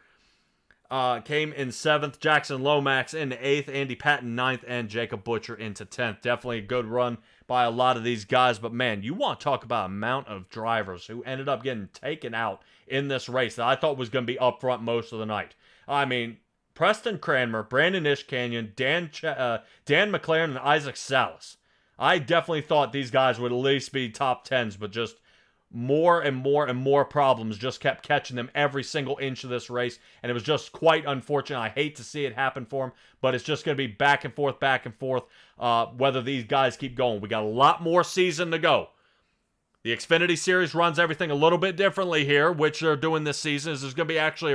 came in 7th, Jackson Lomax in 8th, Andy Patton 9th, and Jacob Butcher into 10th. Definitely a good run by a lot of these guys, but man, you want to talk about amount of drivers who ended up getting taken out in this race that I thought was going to be up front most of the night. I mean, Preston Cranmer, Brandon Ishkanyon, Dan McLaren, and Isaac Salas. I definitely thought these guys would at least be top 10s, but just more and more and more problems just kept catching them every single inch of this race, and it was just quite unfortunate. I hate to see it happen for them, but it's just going to be back and forth, whether these guys keep going. We got a lot more season to go. The Xfinity Series runs everything a little bit differently here, which they're doing this season. Is there's going to be actually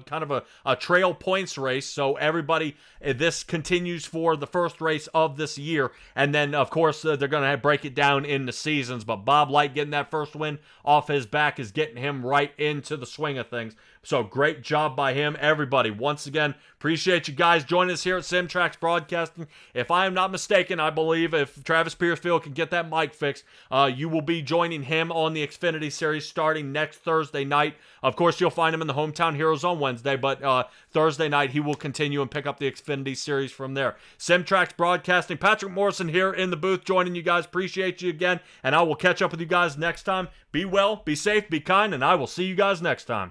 kind of a trail points race, so everybody, this continues for the first race of this year, and then, of course, they're going to break it down into seasons, but Bob Light getting that first win off his back is getting him right into the swing of things. So great job by him, everybody. Once again, appreciate you guys joining us here at Simtrax Broadcasting. If I am not mistaken, I believe if Travis Piercefield can get that mic fixed, you will be joining him on the Xfinity Series starting next Thursday night. Of course, you'll find him in the Hometown Heroes on Wednesday, but Thursday night he will continue and pick up the Xfinity Series from there. Simtrax Broadcasting, Patrick Morrison here in the booth joining you guys. Appreciate you again, and I will catch up with you guys next time. Be well, be safe, be kind, and I will see you guys next time.